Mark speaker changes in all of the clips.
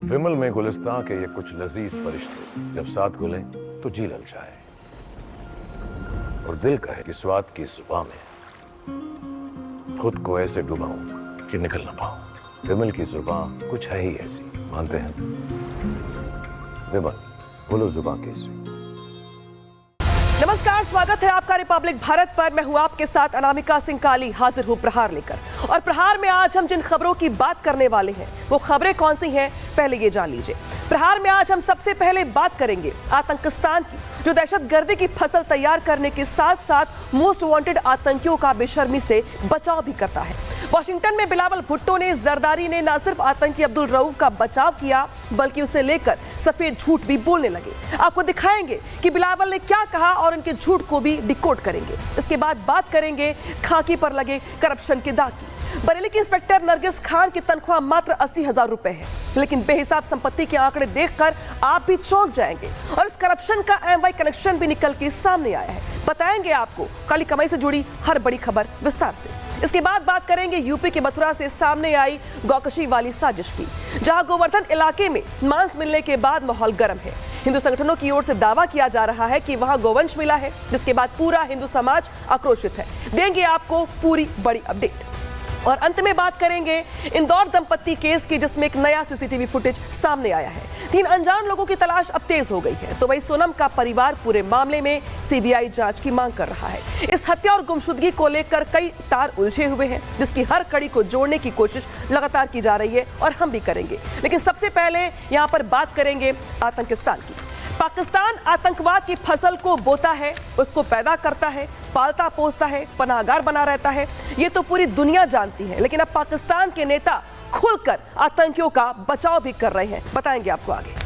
Speaker 1: विमल में गुलिस्तां के ये कुछ लजीज फरिश्ते जब साथ घुलें तो जी ललचाए और दिल कहे कि स्वाद की जुबान में खुद को ऐसे डुबाऊं कि निकल ना पाऊं। विमल की जुबान कुछ है ही ऐसी, मानते हैं? विमल, बोलो जुबान कैसी?
Speaker 2: नमस्कार, स्वागत है आपका रिपब्लिक भारत पर। मैं हूं आपके साथ अनामिका सिंह काली, हाजिर हूं प्रहार लेकर। और प्रहार में आज हम जिन खबरों की बात करने वाले हैं वो खबरें कौन सी हैं, पहले ये जान लीजिए। प्रहार में आज हम सबसे पहले बात करेंगे आतंकिस्तान की, जो दहशतगर्दी की फसल तैयार करने के साथ साथ मोस्ट वांटेड आतंकियों का बेशर्मी से बचाव भी करता है। वाशिंगटन में बिलावल भुट्टो ने जरदारी ने न सिर्फ आतंकी अब्दुल रऊफ का बचाव किया बल्कि उसे लेकर सफेद झूठ भी बोलने लगे। आपको दिखाएंगे कि बिलावल ने क्या कहा और उनके झूठ को भी डिकोड करेंगे। इसके बाद बात करेंगे खाकी पर लगे करप्शन के दाग की। बरेली की इंस्पेक्टर नरगिस खान की तनख्वाह मात्र 80,000 रुपए है, लेकिन बेहिसाब संपत्ति के आंकड़े देखकर आप भी चौंक जाएंगे। और इस करप्शन का एमवाई कनेक्शन भी निकल के सामने आया है। बताएंगे आपको काली कमाई से जुड़ी हर बड़ी खबर विस्तार से। इसके बाद बात करेंगे यूपी के मथुरा से सामने आई गौकशी वाली साजिश की, जहां गोवर्धन इलाके में मांस मिलने के बाद माहौल गर्म है। हिंदू संगठनों की ओर से दावा किया जा रहा है कि वहां गोवंश मिला है, जिसके बाद पूरा हिंदू समाज आक्रोशित है। देंगे आपको पूरी बड़ी अपडेट। और अंत में बात करेंगे इंदौर दंपत्ति केस की, जिसमें एक नया सीसीटीवी फुटेज सामने आया है। 3 अनजान लोगों की तलाश अब तेज हो गई है। तो वही सोनम का परिवार पूरे मामले में सीबीआई जांच की मांग कर रहा है। इस हत्या और गुमशुदगी को लेकर कई तार उलझे हुए हैं, जिसकी हर कड़ी को जोड़ने की कोशिश लगातार की जा रही है और हम भी करेंगे। लेकिन सबसे पहले यहां पर बात करेंगे आतंकिस्तान की। पाकिस्तान आतंकवाद की फसल को बोता है, उसको पैदा करता है, पालता पोसता है, पनाहगार बना रहता है। ये तो पूरी दुनिया जानती है, लेकिन अब पाकिस्तान के नेता खुलकर आतंकियों का बचाव भी कर रहे हैं। बताएंगे आपको आगे।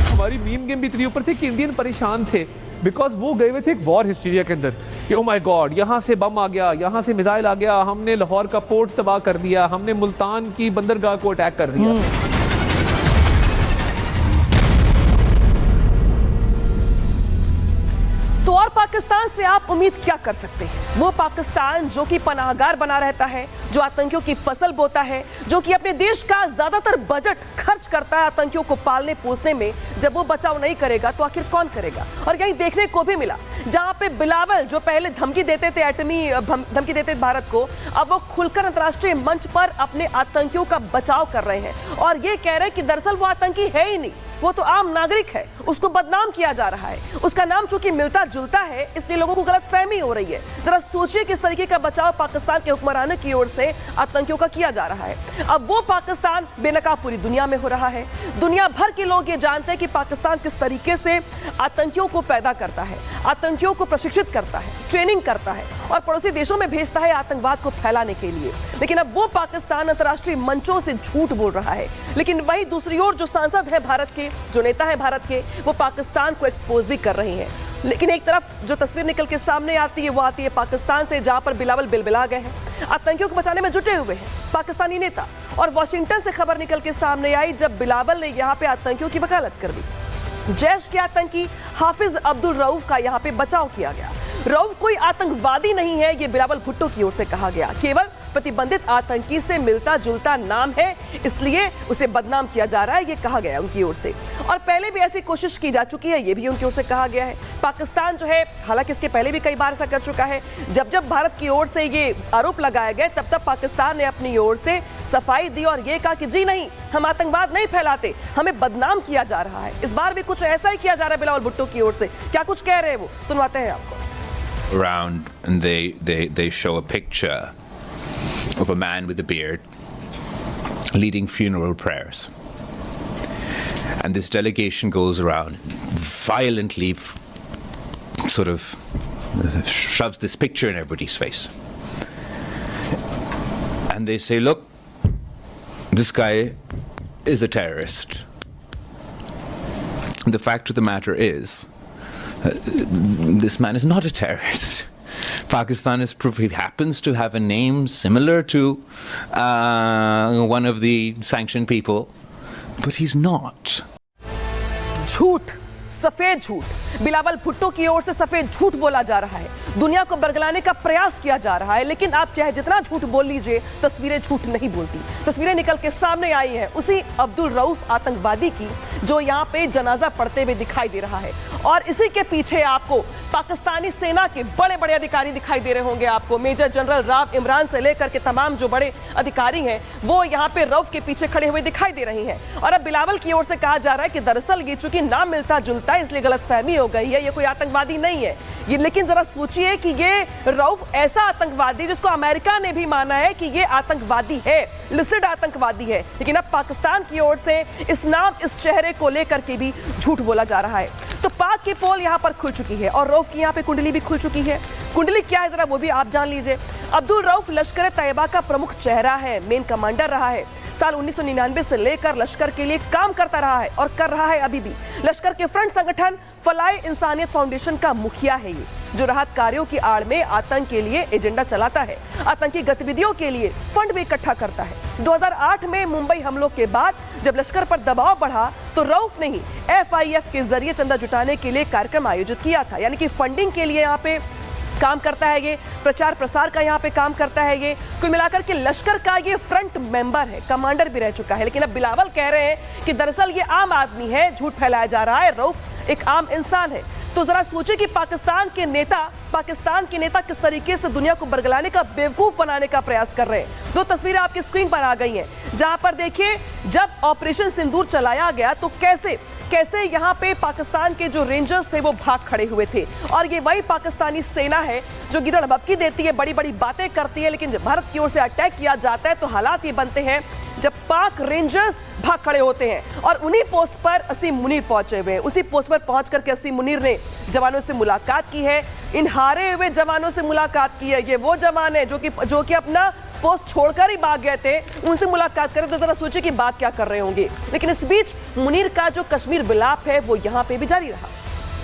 Speaker 3: हमारी मीम गेम भी इतनी ऊपर थी कि इंडियन परेशान थे बिकॉज वो गए हुए थे एक वॉर हिस्टीरिया के अंदर कि ओ माय गॉड, यहाँ से बम आ गया, यहाँ से मिसाइल आ गया, हमने लाहौर का पोर्ट तबाह कर दिया, हमने मुल्तान की बंदरगाह को अटैक कर दिया।
Speaker 2: तो और पाकिस्तान से आप उम्मीद क्या कर सकते हैं? वो पाकिस्तान जो कि पनाहगार बना रहता है, जो आतंकियों की फसल बोता है, जो कि अपने देश का ज्यादातर बजट खर्च करता है आतंकियों को पालने पोसने में। जब वो बचाव नहीं करेगा तो आखिर कौन करेगा? और यही देखने को भी मिला, जहां पे बिलावल जो पहले धमकी देते थे, एटमी धमकी देते थे भारत को, अब वो खुलकर अंतर्राष्ट्रीय मंच पर अपने आतंकियों का बचाव कर रहे हैं और ये कह रहे हैं कि दरअसल वो आतंकी है ही नहीं, वो तो आम नागरिक है, उसको बदनाम किया जा रहा है। उसका नाम चूंकि मिलता जुलता है, इसलिए लोगों को गलतफहमी हो रही है। जरा सोचिए किस तरीके का बचाव पाकिस्तान के हुक्मरानों की ओर से आतंकियों का किया जा रहा है। अब वो पाकिस्तान बेनकाब पूरी दुनिया में हो रहा है। दुनिया भर के लोग ये जानते हैं कि पाकिस्तान किस तरीके से आतंकियों को पैदा करता है, आतंकियों को प्रशिक्षित करता है, ट्रेनिंग करता है और पड़ोसी देशों में भेजता है आतंकवाद को फैलाने के लिए। लेकिन अब वो पाकिस्तान अंतर्राष्ट्रीय मंचों से झूठ बोल रहा है। लेकिन वही दूसरी ओर जो सांसद है भारत के, जो नेता है भारत के, वो पाकिस्तान को एक्सपोज भी कर रहे हैं। लेकिन एक तरफ जो तस्वीर निकल के सामने आती है वो आती है पाकिस्तान से, जहां पर बिलावल बिलबिला गए हैं, आतंकियों को बचाने में जुटे हुए हैं पाकिस्तानी नेता। और वाशिंगटन से खबर निकल के सामने आई जब बिलावल ने यहां पे आतंकियों की वकालत कर दी। जैश के आतंकी हाफिज अब्दुल रऊफ का यहां पे बचाव किया गया। रऊफ कोई आतंकवादी नहीं है, ये बिलावल भुट्टो की ओर से कहा गया, केवल प्रतिबंधित आतंकी से मिलता जुलता नाम है, इसलिए उसे बदनाम किया जा रहा है, ये कहा गया उनकी ओर से। और पहले भी ऐसी कोशिश की जा चुकी है, ये भी उनकी ओर से कहा गया है। पाकिस्तान जो है, हालांकि इसके पहले भी कई बार ऐसा कर चुका है, जब जब भारत की ओर से ये आरोप लगाए गए तब तब पाकिस्तान ने अपनी ओर से सफाई दी और ये कहा कि जी नहीं, हम आतंकवाद नहीं फैलाते, हमें बदनाम किया जा रहा है। इस बार भी कुछ ऐसा ही किया जा रहा है बिलावल भुट्टो की ओर से। क्या कुछ कह रहे हैं वो, सुनवाते हैं आपको।
Speaker 4: Around and they show a picture of a man with a beard leading funeral prayers, and this delegation goes around violently sort of shoves this picture in everybody's face, and they say, look, this guy is a terrorist. The fact of the matter is this man is not a terrorist. Pakistan is proof. He happens to have a name similar to one of the sanctioned people, but he's not.
Speaker 2: झूठ, सफेद झूठ, बिलावल भुट्टो की ओर से सफेद झूठ बोला जा रहा है, दुनिया को बरगलाने का प्रयास किया जा रहा है। लेकिन आप चाहे जितना झूठ बोल लीजिए, तस्वीरें झूठ नहीं बोलती। तस्वीरें निकल के सामने आई हैं उसी अब्दुल रऊफ आतंकवादी की, जो यहाँ पे जनाजा पढ़ते हुए दिखाई दे रहा है। और इसी के पीछे आपको पाकिस्तानी सेना के बड़े बड़े अधिकारी दिखाई दे रहे होंगे। आपको मेजर जनरल राव इमरान से लेकर के तमाम जो बड़े अधिकारी हैं, वो यहाँ पे रऊफ के पीछे खड़े हुए दिखाई दे रही हैं। और अब बिलावल की ओर से कहा जा रहा है कि दरअसल ये चूंकि नाम मिलता जुलता है, इसलिए गलतफहमी हो गई है, ये कोई आतंकवादी नहीं है ये। लेकिन जरा सोचिए कि ये रऊफ ऐसा आतंकवादी जिसको अमेरिका ने भी माना है कि ये आतंकवादी है, लिस्टेड आतंकवादी है, लेकिन अब पाकिस्तान की ओर से इस नाम, इस चेहरे को लेकर के भी झूठ बोला जा रहा है। तो पाक की पोल यहाँ पर खुल चुकी है और रऊफ की यहाँ पे कुंडली भी खुल चुकी है। कुंडली क्या है जरा वो भी आप जान लीजिए। अब्दुल रऊफ लश्कर तैयबा का प्रमुख चेहरा है, मेन कमांडर रहा है। साल 1999 से लेकर लश्कर के लिए काम करता रहा है और कर रहा है अभी भी। लश्कर के फ्रंट संगठन फलाए इंसानियत फाउंडेशन का मुखिया है ये, जो राहत कार्यों की आड़ में आतंक के लिए एजेंडा चलाता है, आतंकी गतिविधियों के लिए फंड भी इकट्ठा करता है। 2008 में मुंबई हमलों के बाद जब लश्कर पर दबाव बढ़ा तो रऊफ ने ही FIF के जरिए चंदा जुटाने के लिए कार्यक्रम आयोजित किया था, यानी कि फंडिंग के लिए यहाँ पे काम करता है ये, प्रचार प्रसार का यहाँ पे काम करता है ये। कुल मिलाकर के लश्कर का ये फ्रंट मेंबर है, कमांडर भी रह चुका है। लेकिन अब बिलावल कह रहे हैं कि दरअसल ये आम आदमी है, झूठ फैलाया जा रहा है, रऊफ एक आम इंसान है। तो जरा सोचिए कि पाकिस्तान के नेता किस तरीके से दुनिया को बरगलाने का, बेवकूफ बनाने का प्रयास कर रहे हैं। दो तस्वीरें आपकी स्क्रीन पर आ गई हैं, जहां पर देखिए जब ऑपरेशन सिंदूर चलाया गया तो कैसे यहाँ पे पाकिस्तान के जो रेंजर्स थे वो भाग खड़े हुए थे। और ये वही पाकिस्तानी सेना है जो गिदड़ बबकी देती है, बड़ी बड़ी बातें करती है, लेकिन जब भारत की ओर से अटैक किया जाता है तो हालात ये बनते हैं जब पाक रेंजर्स भाग खड़े होते हैं। और उन्हीं पोस्ट पर असीम मुनीर पहुंचे हुए हैं। उसी पोस्ट पर पहुंच करके असीम मुनीर ने जवानों से मुलाकात की है, इन हारे हुए जवानों से मुलाकात की है। ये वो जवान है जो कि अपना पोस्ट छोड़कर ही भाग गए थे, उनसे मुलाकात करें तो जरा सोचिए कि बात क्या कर रहे होंगे। लेकिन इस बीच मुनीर का जो कश्मीर विलाप है वो यहाँ पे भी जारी रहा।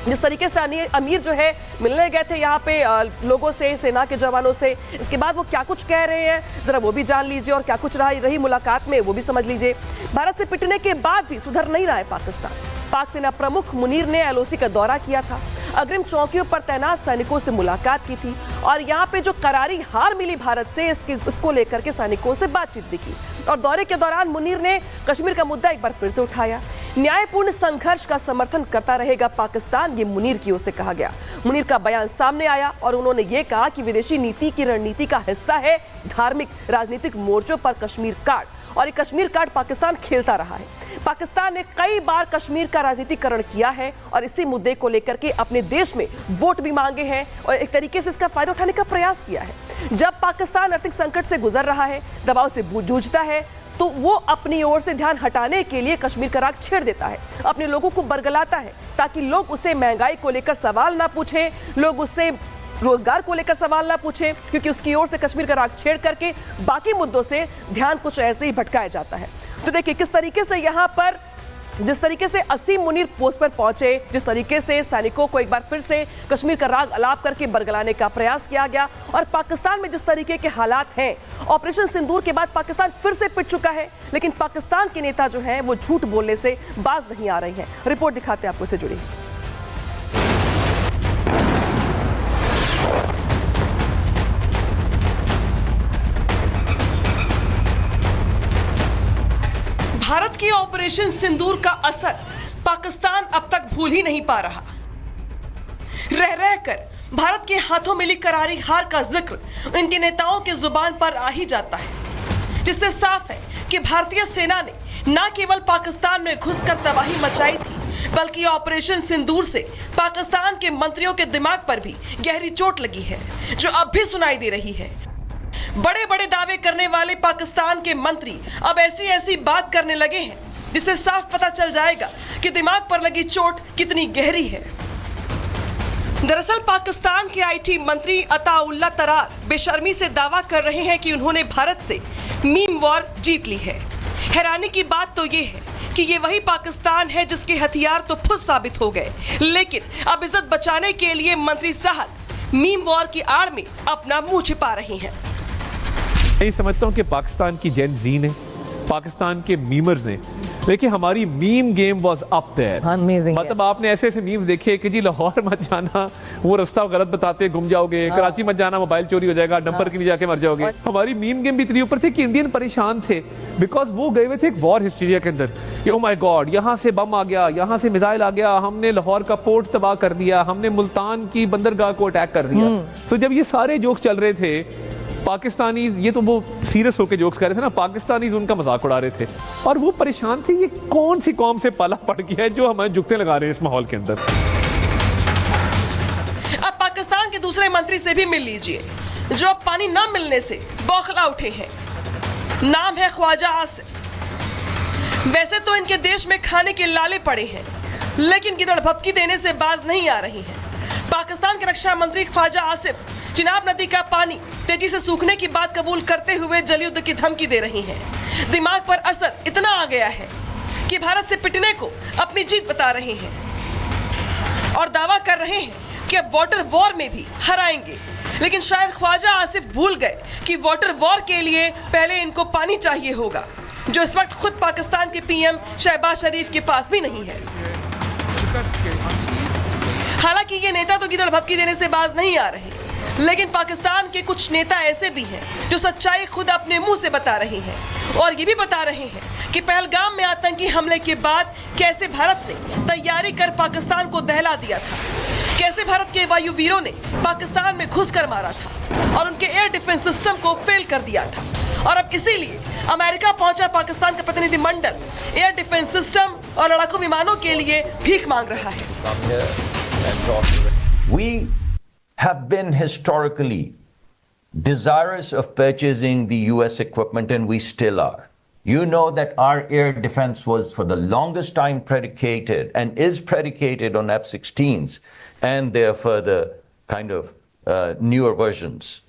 Speaker 2: जिस तरीके से अमीर जो है मिलने गए थे यहाँ पे लोगों से, सेना के जवानों से, इसके बाद वो क्या कुछ कह रहे हैं जरा वो भी जान लीजिए, और क्या कुछ रही मुलाकात में वो भी समझ लीजिए। भारत से पिटने के बाद भी सुधर नहीं रहा है पाकिस्तान। पाक सेना प्रमुख मुनीर ने LOC का दौरा किया था, अग्रिम चौकियों पर तैनात सैनिकों से मुलाकात की थी और यहाँ पे जो करारी हार मिली भारत से इसको लेकर के सैनिकों से बातचीत भी की। और दौरे के दौरान मुनीर ने कश्मीर का मुद्दा एक बार फिर से उठाया। न्यायपूर्ण संघर्ष का समर्थन करता रहेगा पाकिस्तान, ये मुनीर की ओर से कहा गया। मुनीर का बयान सामने आया और उन्होंने ये कहा कि विदेशी नीति की रणनीति का हिस्सा है धार्मिक राजनीतिक मोर्चों पर कश्मीर कार्ड, और ये कश्मीर कार्ड पाकिस्तान खेलता रहा है। पाकिस्तान ने कई बार कश्मीर का राजनीतिकरण किया है और इसी मुद्दे को लेकर के अपने देश में वोट भी मांगे हैं और एक तरीके से इसका फायदा उठाने का प्रयास किया है। जब पाकिस्तान आर्थिक संकट से गुजर रहा है, दबाव से जूझता है, तो वो अपनी ओर से ध्यान हटाने के लिए कश्मीर का राग छेड़ देता है, अपने लोगों को बरगलाता है ताकि लोग उससे महंगाई को लेकर सवाल ना पूछें, लोग उससे रोजगार को लेकर सवाल ना पूछें, क्योंकि उसकी ओर से कश्मीर का राग छेड़ करके बाकी मुद्दों से ध्यान कुछ ऐसे ही भटकाया जाता है। तो देखिए किस तरीके से यहाँ पर जिस तरीके से असीम मुनीर पोस्ट पर पहुंचे, जिस तरीके से सैनिकों को एक बार फिर से कश्मीर का राग अलाप करके बरगलाने का प्रयास किया गया, और पाकिस्तान में जिस तरीके के हालात हैं, ऑपरेशन सिंदूर के बाद पाकिस्तान फिर से पिट चुका है, लेकिन पाकिस्तान के नेता जो हैं वो झूठ बोलने से बाज नहीं आ रहे हैं। रिपोर्ट दिखाते हैं आपको, इससे जुड़ी। भारत की ऑपरेशन सिंदूर का असर पाकिस्तान अब तक भूल ही नहीं पा रहा। रह रहकर भारत के हाथों मिली करारी हार का जिक्र इनके नेताओं के जुबान पर आ ही जाता है, जिससे साफ है कि भारतीय सेना ने न केवल पाकिस्तान में घुसकर तबाही मचाई थी, बल्कि ऑपरेशन सिंदूर से पाकिस्तान के मंत्रियों के दिमाग पर भी गहरी चोट लगी है, जो अब भी सुनाई दे रही है। बड़े बड़े दावे करने वाले पाकिस्तान के मंत्री अब ऐसी बात करने लगे हैं जिससे साफ पता चल जाएगा कि दिमाग पर लगी चोट कितनी गहरी है। दरअसल पाकिस्तान के IT मंत्री अताउल्ला तरार बेशर्मी से दावा कर रहे हैं कि उन्होंने भारत से मीम वॉर जीत ली है। हैरानी की बात तो ये है कि ये वही पाकिस्तान है जिसके हथियार तो फुस साबित हो गए, लेकिन अब इज्जत बचाने के लिए मंत्री साहब मीम वॉर की आड़ में अपना मुंह छिपा रहे हैं।
Speaker 3: मैं समझता हूँ कि पाकिस्तान की जेन जी ने पाकिस्तान के मीमर्स ने। देखिए हमारी meme game was up there.
Speaker 5: Amazing,
Speaker 3: मतलब आपने ऐसे ऐसे मीम्स देखे कि जी लाहौर मत जाना, वो रास्ता गलत बताते गुम जाओगे, कराची मत जाना मोबाइल चोरी हो जाएगा, डंपर के नीचे जाके मर जाओगे। हमारी मीम गेम भी इतनी ऊपर थी कि इंडियन परेशान थे, बिकॉज वो गए हुए थे एक वॉर हिस्टीरिया के अंदर कि ओ माय गॉड, यहाँ से बम आ गया, यहाँ से मिसाइल आ गया, हमने लाहौर का पोर्ट तबाह कर दिया, हमने मुल्तान की बंदरगाह को अटैक कर दिया। तो जब ये सारे जोक्स चल रहे थे, पाकिस्तानी, ये तो वो सीरियस होकर जोक्स कर रहे थे ना, पाकिस्तानी उनका मजाक उड़ा रहे थे और वो परेशान थे ये कौन सी कौम से पाला पड़ गया है जो हमें जुगते लगा रहे हैं इस माहौल के अंदर।
Speaker 2: अब पाकिस्तान के दूसरे मंत्री से भी मिल लीजिए जो अब पानी न मिलने से बौखला उठे हैं। नाम है ख्वाजा आसिफ। वैसे तो इनके देश में खाने के लाले पड़े हैं, लेकिन गिदड़ भपकी देने से बाज नहीं आ रही हैं। पाकिस्तान के रक्षा मंत्री ख्वाजा आसिफ चिनाब नदी का पानी तेजी से सूखने की बात कबूल करते हुए जल युद्ध की धमकी दे रही हैं। दिमाग पर असर इतना आ गया है कि भारत से पिटने को अपनी जीत बता रहे हैं और दावा कर रहे हैं कि अब वाटर वॉर में भी हराएंगे। लेकिन शायद ख्वाजा आसिफ भूल गए कि वाटर वॉर के लिए पहले इनको पानी चाहिए होगा, जो इस वक्त खुद पाकिस्तान के पीएम शहबाज शरीफ के पास भी नहीं है। हालांकि ये नेता तो गिदड़ भपकी देने से बाज नहीं आ रहे, लेकिन पाकिस्तान के कुछ नेता ऐसे भी हैं जो सच्चाई खुद अपने मुंह से बता रहे हैं और ये भी बता रहे हैं कि पहलगाम में आतंकी हमले के बाद कैसे भारत ने तैयारी कर पाकिस्तान को दहला दिया था, कैसे भारत के वायु वीरों ने पाकिस्तान में घुसकर मारा था और उनके एयर डिफेंस सिस्टम को फेल कर दिया था। और अब इसीलिए अमेरिका पहुंचा पाकिस्तान का प्रतिनिधिमंडल एयर डिफेंस सिस्टम और लड़ाकू विमानों के लिए भीख मांग रहा है।
Speaker 6: We have been historically desirous of purchasing the US equipment, and we still are. You know that our air defense was for the longest time predicated and is predicated on F-16s and their further kind of newer versions.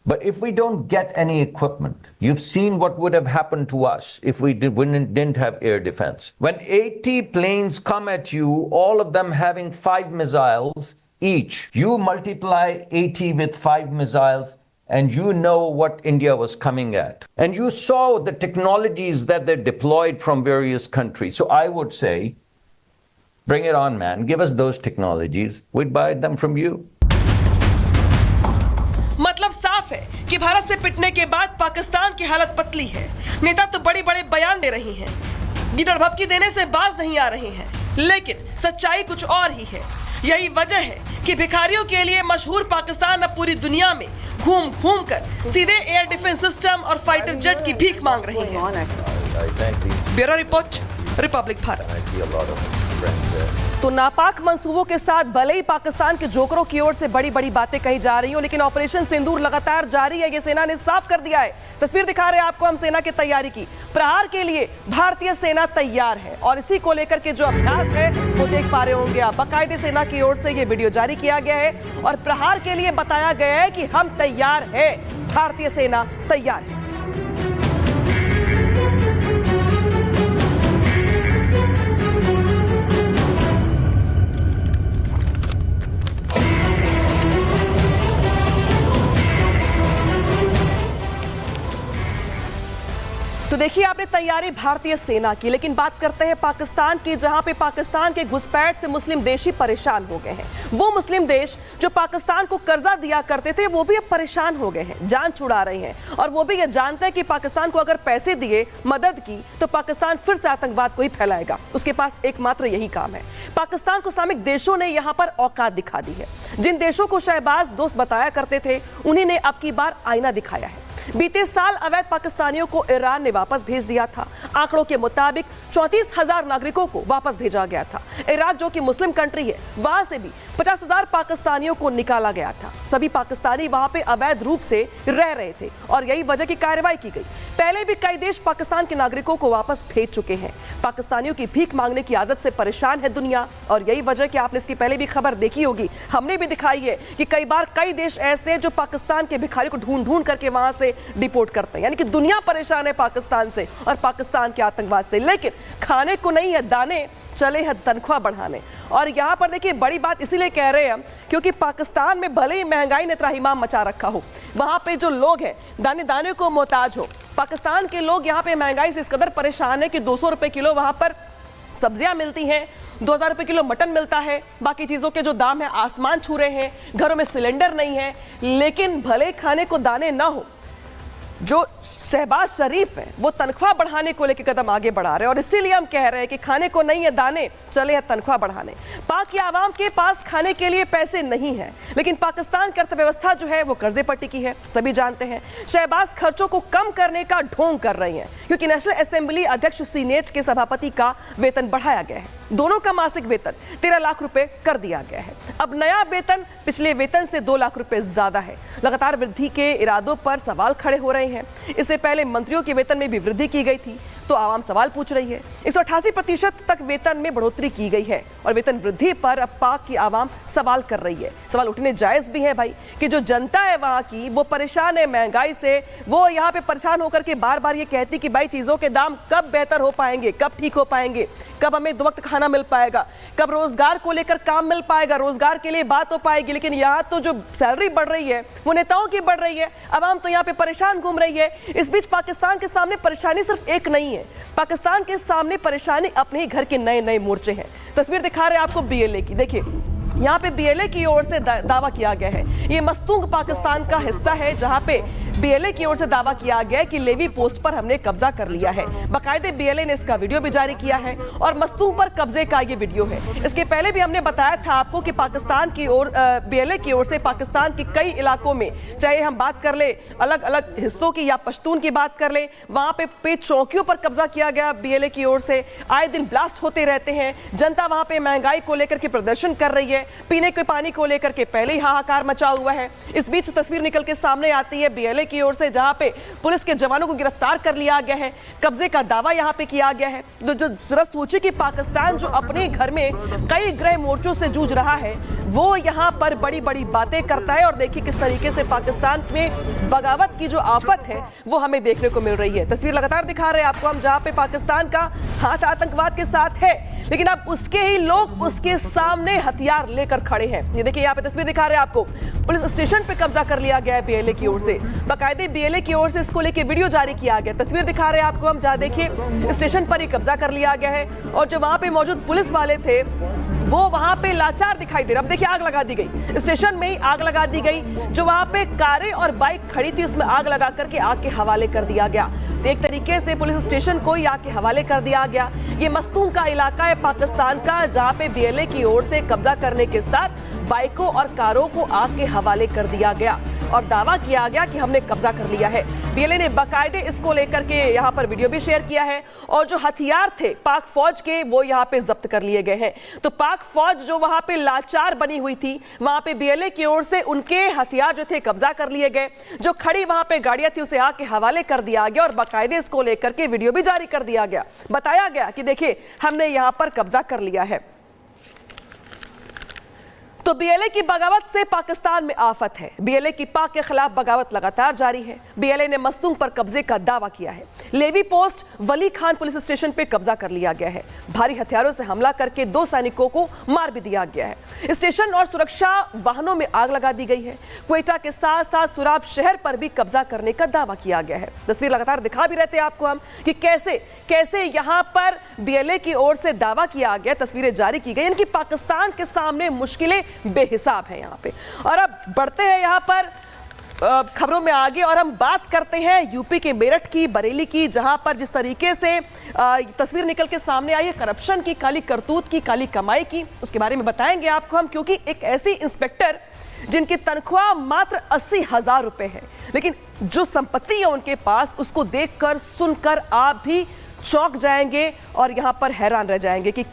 Speaker 6: But if we don't get any equipment, you've seen what would have happened to us if we didn't have air defense. When 80 planes come at you, all of them having 5 missiles each, you multiply 80 with 5 missiles, and you know what India was coming at. And you saw the technologies that they deployed from various countries. So I would say, bring it on, man. Give us those technologies. We'd buy them from you.
Speaker 2: मतलब साफ है कि भारत से पिटने के बाद पाकिस्तान की हालत पतली है। नेता तो बड़े बड़े बयान दे रहे हैं, गिदड़ भपकी देने से बाज नहीं आ रहे हैं, लेकिन सच्चाई कुछ और ही है। यही वजह है कि भिखारियों के लिए मशहूर पाकिस्तान अब पूरी दुनिया में घूम घूम कर सीधे एयर डिफेंस सिस्टम और फाइटर जेट की भीख मांग रहे हैं। Bureau report, Republic Bharat. तो नापाक मंसूबों के साथ भले ही पाकिस्तान के जोकरों की ओर से बड़ी बड़ी बातें कही जा रही हो, लेकिन ऑपरेशन सिंदूर लगातार जारी है, ये सेना ने साफ कर दिया है। तस्वीर दिखा रहे हैं आपको हम सेना की तैयारी की। प्रहार के लिए भारतीय सेना तैयार है और इसी को लेकर के जो अभ्यास है वो देख पा रहे होंगे आप। बाकायदे सेना की ओर से ये वीडियो जारी किया गया है और प्रहार के लिए बताया गया है कि हम तैयार है, भारतीय सेना तैयार है। तो देखिए आपने तैयारी भारतीय सेना की, लेकिन बात करते हैं पाकिस्तान की, जहां पे पाकिस्तान के घुसपैठ से मुस्लिम देश ही परेशान हो गए हैं। वो मुस्लिम देश जो पाकिस्तान को कर्जा दिया करते थे वो भी अब परेशान हो गए हैं, जान छुड़ा रहे हैं और वो भी ये जानते हैं कि पाकिस्तान को अगर पैसे दिए, मदद की, तो पाकिस्तान फिर से आतंकवाद को ही फैलाएगा। उसके पास एकमात्र यही काम है। पाकिस्तान को इस्लामिक देशों ने यहाँ पर औकात दिखा दी है। जिन देशों को शहबाज दोस्त बताया करते थे उन्हीं ने अब की बार आईना दिखाया है। बीते साल अवैध पाकिस्तानियों को ईरान ने वापस भेज दिया था। आंकड़ों के मुताबिक 34,000 नागरिकों को वापस भेजा गया था। इराक जो कि मुस्लिम कंट्री है, वहां से भी 50,000 पाकिस्तानियों को निकाला गया था। सभी पाकिस्तानी वहां पे अवैध रूप से रह रहे थे और यही वजह की कार्रवाई की गई। पहले भी कई देश पाकिस्तान के नागरिकों को वापस भेज चुके हैं। पाकिस्तानियों की भीख मांगने की आदत से परेशान है दुनिया और यही वजह कि आपने इसकी पहले भी खबर देखी होगी, हमने भी दिखाई है कि कई बार कई देश ऐसे जो पाकिस्तान के भिखारियों को ढूंढ ढूंढ करके वहां से डिपोर्ट करते हैं। यानी कि दुनिया परेशान है पाकिस्तान से और पाकिस्तान के आतंकवाद से, लेकिन खाने को नहीं है दाने, चले हैं तनख्वाह बढ़ाने। और यहाँ पर देखिए बड़ी बात इसीलिए कह रहे हैं हम क्योंकि पाकिस्तान में भले ही महंगाई ने त्राहिमाम मचा रखा हो, वहाँ पे जो लोग हैं दाने दाने को मोहताज हो। पाकिस्तान के लोग यहाँ पे महंगाई से इस कदर परेशान है कि 200 रुपए किलो वहाँ पर सब्जियां मिलती हैं, 2000 रुपए किलो मटन मिलता है, बाकी चीज़ों के जो दाम है आसमान छू रहे हैं, घरों में सिलेंडर नहीं है। लेकिन भले खाने को दाने ना हो, जो शहबाज शरीफ है वो तनख्वाह बढ़ाने को लेकर कदम आगे बढ़ा रहे हैं। और इसीलिए हम कह रहे हैं कि खाने को नहीं है दाने, चले हैं तनख्वाह बढ़ाने। पाक की आवाम के पास खाने के लिए पैसे नहीं है, लेकिन पाकिस्तान की अर्थव्यवस्था जो है वो कर्जे पर टिकी है, सभी जानते हैं। शहबाज खर्चों को कम करने का ढोंग कर रही हैं क्योंकि नेशनल असेंबली अध्यक्ष सीनेट के सभापति का वेतन बढ़ाया गया है, दोनों का मासिक वेतन 13 लाख रुपए कर दिया गया है। अब नया वेतन पिछले वेतन से 2 लाख रुपए ज्यादा है। लगातार वृद्धि के इरादों पर सवाल खड़े हो रहे हैं। इससे पहले मंत्रियों के वेतन में भी वृद्धि की गई थी, तो आवाम सवाल पूछ रही है। 188% तक वेतन में बढ़ोतरी की गई है और वेतन वृद्धि पर अब पाक की आवाम सवाल कर रही है। सवाल उठने जायज भी है भाई कि जो जनता है वहां की वो परेशान है महंगाई से, वो यहाँ पे परेशान होकर के बार बार ये कहती कि भाई चीजों के दाम कब बेहतर हो पाएंगे, कब ठीक हो पाएंगे, कब हमें 2 वक्त खाना मिल पाएगा, कब रोजगार को लेकर काम मिल पाएगा, रोजगार के लिए बात हो पाएगी। लेकिन यहाँ तो जो सैलरी बढ़ रही है वो नेताओं की बढ़ रही है, आवाम तो यहाँ पे परेशान घूम रही है। इस बीच पाकिस्तान के सामने परेशानी सिर्फ एक नहीं है, पाकिस्तान के सामने परेशानी अपने ही घर के नए नए मोर्चे हैं। तस्वीर दिखा रहे हैं आपको बीएलए की, देखिए यहाँ पे बीएलए की ओर से दावा किया गया है। ये मस्तूंग पाकिस्तान का हिस्सा है जहाँ पे बीएलए की ओर से दावा किया गया है कि लेवी पोस्ट पर हमने कब्जा कर लिया है। बाकायदे बीएलए ने इसका वीडियो भी जारी किया है और मस्तूंग पर कब्जे का ये वीडियो है। इसके पहले भी हमने बताया था आपको कि पाकिस्तान की ओर बीएलए की ओर से पाकिस्तान के कई इलाकों में, चाहे हम बात कर ले अलग अलग हिस्सों की या पश्तून की बात कर ले, वहां पे चौकियों पर कब्जा किया गया बीएलए की ओर से। आए दिन ब्लास्ट होते रहते हैं, जनता वहां पे महंगाई को लेकर के प्रदर्शन कर रही है, पीने के पानी को लेकर के पहले ही हाहाकार मचा हुआ है। इस बीच तस्वीर निकल के सामने आती है बीएलए की ओर से जहां पे पुलिस के जवानों को गिरफ्तार कर लिया गया है, कब्जे का दावा यहां पे किया गया है। जो जरा सोचिए कि पाकिस्तान जो अपने घर में कई गृह मोर्चों से जूझ रहा है वो यहां पर बड़ी बड़ी बातें करता है। और देखिए किस तरीके से पाकिस्तान में बगावत की जो आफत है वो हमें देखने को मिल रही है। तस्वीर लगातार दिखा रहे हैं आपको हम, जहां पे पाकिस्तान का हाथ आतंकवाद के साथ है, लेकिन अब उसके ही लोग उसके सामने हथियार लेकर खड़े हैं। ये देखिए यहाँ पे तस्वीर दिखा रहे हैं आपको, पुलिस स्टेशन पे कब्जा कर लिया गया है बीएलए की ओर से। बाकायदे बीएलए की ओर से इसको लेके वीडियो जारी किया गया। तस्वीर दिखा रहे हैं आपको हम, जहाँ देखिए स्टेशन पर ही कब्जा कर लिया गया है और जो वहां पे मौजूद पुलिस वाले थे वो वहां पे लाचार दिखाई दे रहे। अब देखिए आग लगा दी गई, स्टेशन में ही आग लगा दी गई। जो वहां पे कारें और बाइक खड़ी थी उसमें आग लगा करके आग के हवाले कर दिया गया। तो एक तरीके से पुलिस स्टेशन को ही आग के हवाले कर दिया गया। ये मस्तूंग का इलाका है पाकिस्तान का, जहां पे बीएलए की ओर से कब्जा करने के साथ बाइकों और कारों को आग के हवाले कर दिया गया और दावा किया गया कि हमने कब्जा कर लिया है। बीएलए ने बाकायदे इसको लेकर के यहाँ पर वीडियो भी शेयर किया है और जो हथियार थे पाक फौज के वो यहाँ पे जब्त कर लिए गए हैं। तो पाक फौज जो वहां पे लाचार बनी हुई थी, वहां पे बीएलए की ओर से उनके हथियार जो थे कब्जा कर लिए गए। जो खड़ी वहां पे गाड़ियां थी उसे आग के हवाले कर दिया गया और बाकायदे इसको लेकर के वीडियो भी जारी कर दिया गया। बताया गया कि देखिए हमने यहां पर कब्जा कर लिया है। तो बीएलए की बगावत से पाकिस्तान में आफत है। बीएलए की पाक के खिलाफ बगावत लगातार जारी है। बीएलए ने मस्तूंग पर कब्जे का दावा किया है। लेवी पोस्ट वली खान पुलिस स्टेशन पे कब्जा कर लिया गया है। भारी हथियारों से हमला करके 2 सैनिकों को मार भी दिया गया है। स्टेशन और सुरक्षा वाहनों में आग लगा दी गई है। क्वेटा के साथ साथ सुराब शहर पर भी कब्जा करने का दावा किया गया है। तस्वीर लगातार दिखा भी रहते हैं आपको हम कि कैसे यहां पर बीएलए की ओर से दावा किया गया, तस्वीरें जारी की गई। इनकी पाकिस्तान के सामने मुश्किलें बेहिसाब है यहाँ पे। और अब बढ़ते हैं यहाँ पर खबरों में आगे और हम बात करते हैं यूपी के मेरठ की, बरेली की, जहां पर जिस तरीके से तस्वीर निकल के सामने आई है करप्शन की, काली करतूत की, काली कमाई की, उसके बारे में बताएंगे आपको हम। क्योंकि एक ऐसी इंस्पेक्टर जिनकी तनख्वाह मात्र 80,000 रुपए है, लेकिन जो संपत्ति है उनके पास उसको देखकर सुनकर आप भी चौंक जाएंगे और यहां पर हैरान रह जाएंगे कि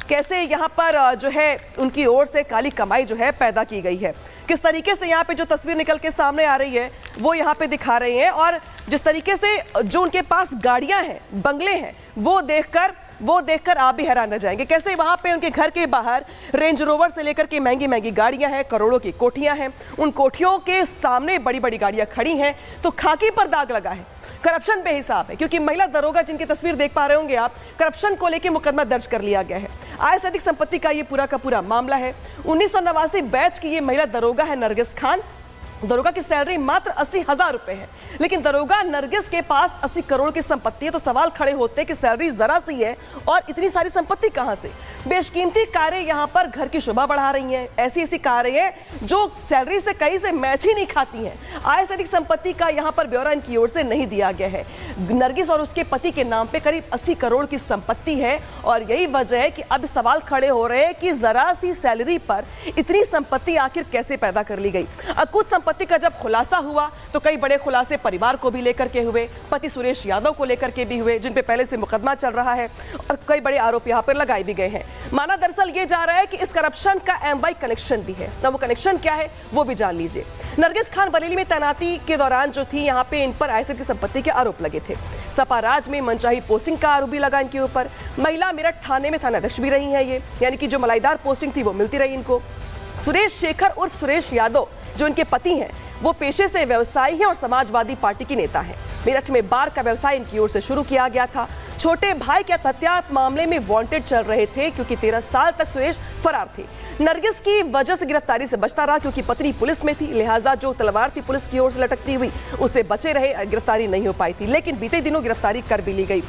Speaker 2: कैसे यहाँ पर जो है उनकी ओर से काली कमाई जो है पैदा की गई है। किस तरीके से यहाँ पे जो तस्वीर निकल के सामने आ रही है वो यहाँ पे दिखा रहे हैं और जिस तरीके से जो उनके पास गाड़ियाँ हैं, बंगले हैं, वो देखकर आप भी हैरान रह जाएंगे। कैसे वहाँ पे उनके घर के बाहर रेंज रोवर से लेकर के महंगी महंगी गाड़ियाँ हैं, करोड़ों की कोठियाँ हैं, उन कोठियों के सामने बड़ी बड़ी गाड़ियाँ खड़ी हैं तो खाकी पर दाग लगा है। करप्शन बेहिसाब है, क्योंकि महिला दरोगा जिनकी तस्वीर देख पा रहे होंगे आप, करप्शन को लेकर मुकदमा दर्ज कर लिया गया है। आय से अधिक संपत्ति का ये पूरा का पूरा मामला है। 1989 बैच की ये महिला दरोगा है नरगिस खान। दरोगा की सैलरी मात्र 80,000 रुपए है, लेकिन दरोगा नरगिस के पास 80 करोड़ की संपत्ति है। तो सवाल खड़े होते हैं कि सैलरी जरा सी है और इतनी सारी संपत्ति कहां से। बेशकीमती कारें यहां पर घर की शोभा बढ़ा रही हैं। ऐसी ऐसी कारें हैं जो सैलरी से कहीं से मैच ही नहीं खाती हैं। आय से अधिक संपत्ति का यहां पर ब्यौरा इनकी ओर से नहीं दिया गया है। नरगिस और उसके पति के नाम पे करीब 80 करोड़ की संपत्ति है और यही वजह है कि अब सवाल खड़े हो रहे हैं कि जरा सी सैलरी पर इतनी संपत्ति आखिर कैसे पैदा कर ली गई। कुछ संपत्ति का जब खुलासा हुआ तो कई बड़े खुलासे परिवार को भी लेकर के हुए, पति सुरेश यादव को लेकर के भी हुए, जिन पे पहले से मुकदमा चल रहा है और कई बड़े आरोप यहां पर लगाए भी गए हैं। माना दरअसल ये जा रहा है कि इस करप्शन का एमवाई कनेक्शन भी है। ना वो कनेक्शन क्या है वो भी जान लीजिए। नरगिस खान बरेली में तैनाती के दौरान जो थी, यहाँ पे इन पर आयकर की संपत्ति के आरोप लगे थे। सपा राज में मनचाही पोस्टिंग का आरोप भी लगा इनके ऊपर। महिला मेरठ थाने में थानाध्यक्ष भी रही है ये, यानी कि जो मलाईदार पोस्टिंग थी वो मिलती रही इनको। सुरेश शेखर उर्फ सुरेश यादव जो इनके पति हैं, वो पेशे से व्यवसायी हैं और समाजवादी पार्टी के नेता हैं। मेरठ में बार का व्यवसाय इनकी ओर से शुरू किया गया था। छोटे भाई के हत्या मामले में वांटेड चल रहे थे, क्योंकि 13 साल तक सुरेश फरार थे। नरगिस की वजह से गिरफ्तारी से बचता रहा, क्योंकि पत्नी पुलिस में थी, लिहाजा जो तलवार थी पुलिस की ओर से लटकती हुई उससे बचे रहे, गिरफ्तारी नहीं हो पाई थी। लेकिन बीते दिनों गिरफ्तारी कर भी ली गई।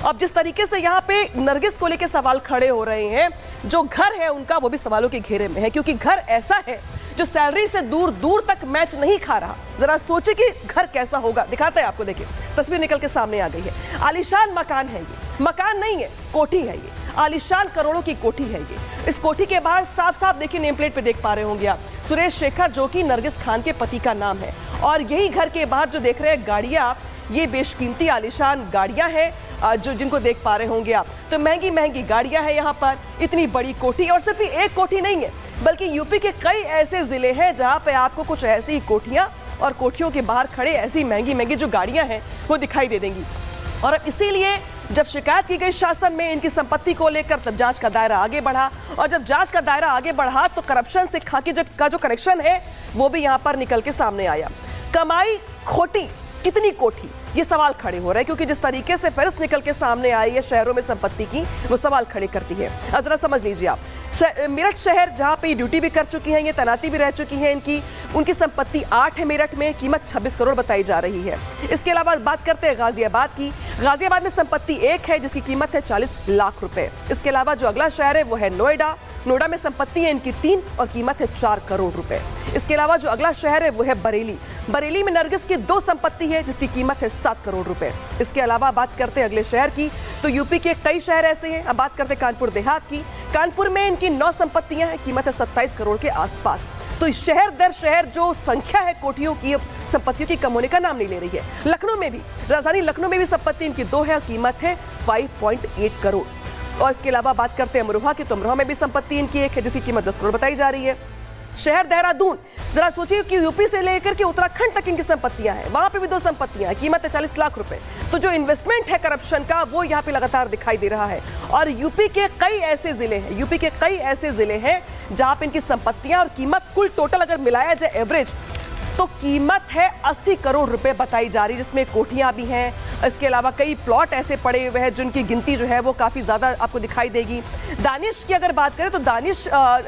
Speaker 2: अब जिस तरीके से यहाँ पे नरगिस को लेकर सवाल खड़े हो रहे हैं, जो घर है उनका वो भी सवालों के घेरे में है, क्योंकि घर ऐसा है जो सैलरी से दूर दूर तक मैच नहीं खा रहा। जरा सोचिए कि घर कैसा होगा। दिखाते हैं आपको, देखिए तस्वीर निकल के सामने आ गई है। आलीशान मकान है ये, मकान नहीं है कोठी है ये, आलीशान करोड़ों की कोठी है ये। इस कोठी के बाहर साफ साफ देखिए नेम प्लेट पे देख पा रहे होंगे आप, सुरेश शेखर जो कि नरगिस खान के पति का नाम है। और यही घर के बाहर जो देख रहे हैं गाड़ियां, ये बेशकीमती आलीशान गाड़ियां हैं जो जिनको देख पा रहे होंगे आप। तो महंगी महंगी गाड़ियां हैं यहाँ पर, इतनी बड़ी कोठी। और सिर्फ एक कोठी नहीं है, बल्कि यूपी के कई ऐसे जिले हैं जहां पे आपको कुछ ऐसी कोठियां और कोठियों के बाहर खड़े ऐसी महंगी महंगी जो गाड़ियां हैं वो दिखाई दे देंगी। और इसीलिए जब शिकायत की गई शासन में इनकी संपत्ति को लेकर, तब जांच का दायरा आगे बढ़ा। और जब जांच का दायरा आगे बढ़ा तो करप्शन से खाकी का जो कनेक्शन है वो भी यहाँ पर निकल के सामने आया। कमाई खोटी, कितनी कोठी, ये सवाल खड़े हो रहे हैं, क्योंकि जिस तरीके से फहरिस्त निकल के सामने आई है शहरों में संपत्ति की, वो सवाल खड़े करती है। जरा समझ लीजिए आप, मेरठ शहर जहां पे ड्यूटी भी कर चुकी हैं, ये तैनाती भी रह चुकी है इनकी, उनकी संपत्ति 8 है मेरठ में, कीमत 26 करोड़ बताई जा रही है। इसके अलावा बात करते हैं गाजियाबाद की। गाजियाबाद में संपत्ति 1 है जिसकी कीमत है 40 लाख रुपए। इसके अलावा जो अगला शहर है वो है नोएडा। नोएडा में संपत्ति है इनकी 3 और कीमत है 4 करोड़ रुपए। इसके अलावा जो अगला शहर है वो है बरेली। बरेली में नरगिस की 2 संपत्ति है जिसकी कीमत है 7 करोड़ रुपए। इसके अलावा बात करते हैं अगले शहर की, तो यूपी के कई शहर ऐसे हैं। अब बात करते हैं कानपुर देहात की। कानपुर में इनकी 9 संपत्तियां हैं, कीमत है 27 करोड़ के आसपास। तो शहर दर शहर जो संख्या है कोठियों की, संपत्तियों की, कम होने का नाम नहीं ले रही है। लखनऊ में भी, राजधानी लखनऊ में भी संपत्ति इनकी 2 है और कीमत है 5.8 करोड़। और इसके अलावा बात करते हैं अमरोहा की, तो अमरोहा में भी संपत्ति इनकी 1 है जिसकी कीमत 10 करोड़ बताई जा रही है। शहर देहरादून, जरा सोचिए कि यूपी से लेकर के उत्तराखंड तक इनकी संपत्तियां हैं, वहां पे भी 2 संपत्तियां हैं, कीमत है 40 लाख रुपए। तो जो इन्वेस्टमेंट है करप्शन का वो यहाँ पे लगातार दिखाई दे रहा है। और यूपी के कई ऐसे जिले हैं जहां पे इनकी संपत्तियां और कीमत कुल टोटल अगर मिलाया जाए एवरेज, तो कीमत है 80 करोड़ रुपए बताई जा रही है, जिसमें कोठियां भी हैं। इसके अलावा कई प्लॉट ऐसे पड़े हुए हैं जिनकी गिनती जो है वो काफ़ी ज़्यादा आपको दिखाई देगी। दानिश की अगर बात करें तो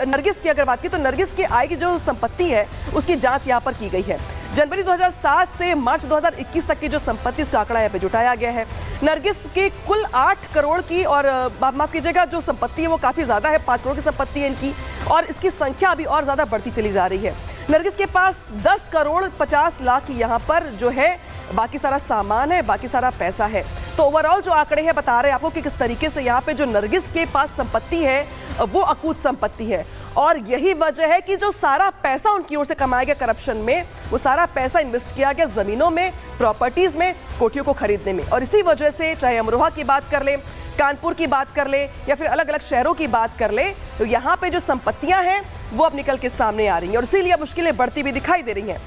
Speaker 2: नरगिस की अगर बात की तो नरगिस की आय की जो संपत्ति है उसकी जांच यहाँ पर की गई है। जनवरी 2007 से मार्च 2021 तक की जो संपत्ति, उसका आंकड़ा यहाँ पे जुटाया गया है। नरगिस की कुल 8 करोड़ की, और माफ कीजिएगा जो संपत्ति है वो काफ़ी ज़्यादा है, 5 करोड़ की संपत्ति है इनकी, और इसकी संख्या अभी और ज़्यादा बढ़ती चली जा रही है। नरगिस के पास 10 करोड़ 50 लाख की यहाँ पर जो है बाकी सारा सामान है, बाकी सारा पैसा है। तो ओवरऑल जो आंकड़े हैं बता रहे हैं आपको कि किस तरीके से यहाँ पे जो नरगिस के पास संपत्ति है वो अकूत संपत्ति है। और यही वजह है कि जो सारा पैसा उनकी ओर से कमाया गया करप्शन में, वो सारा पैसा इन्वेस्ट किया गया जमीनों में, प्रॉपर्टीज में, कोठियों को खरीदने में। और इसी वजह से चाहे अमरोहा की बात कर ले, कानपुर की बात कर ले, या फिर अलग अलग शहरों की बात कर ले, तो यहाँ पे जो संपत्तियां हैं वो अब निकल के सामने आ रही हैं और इसीलिए अब मुश्किलें बढ़ती भी दिखाई दे रही हैं।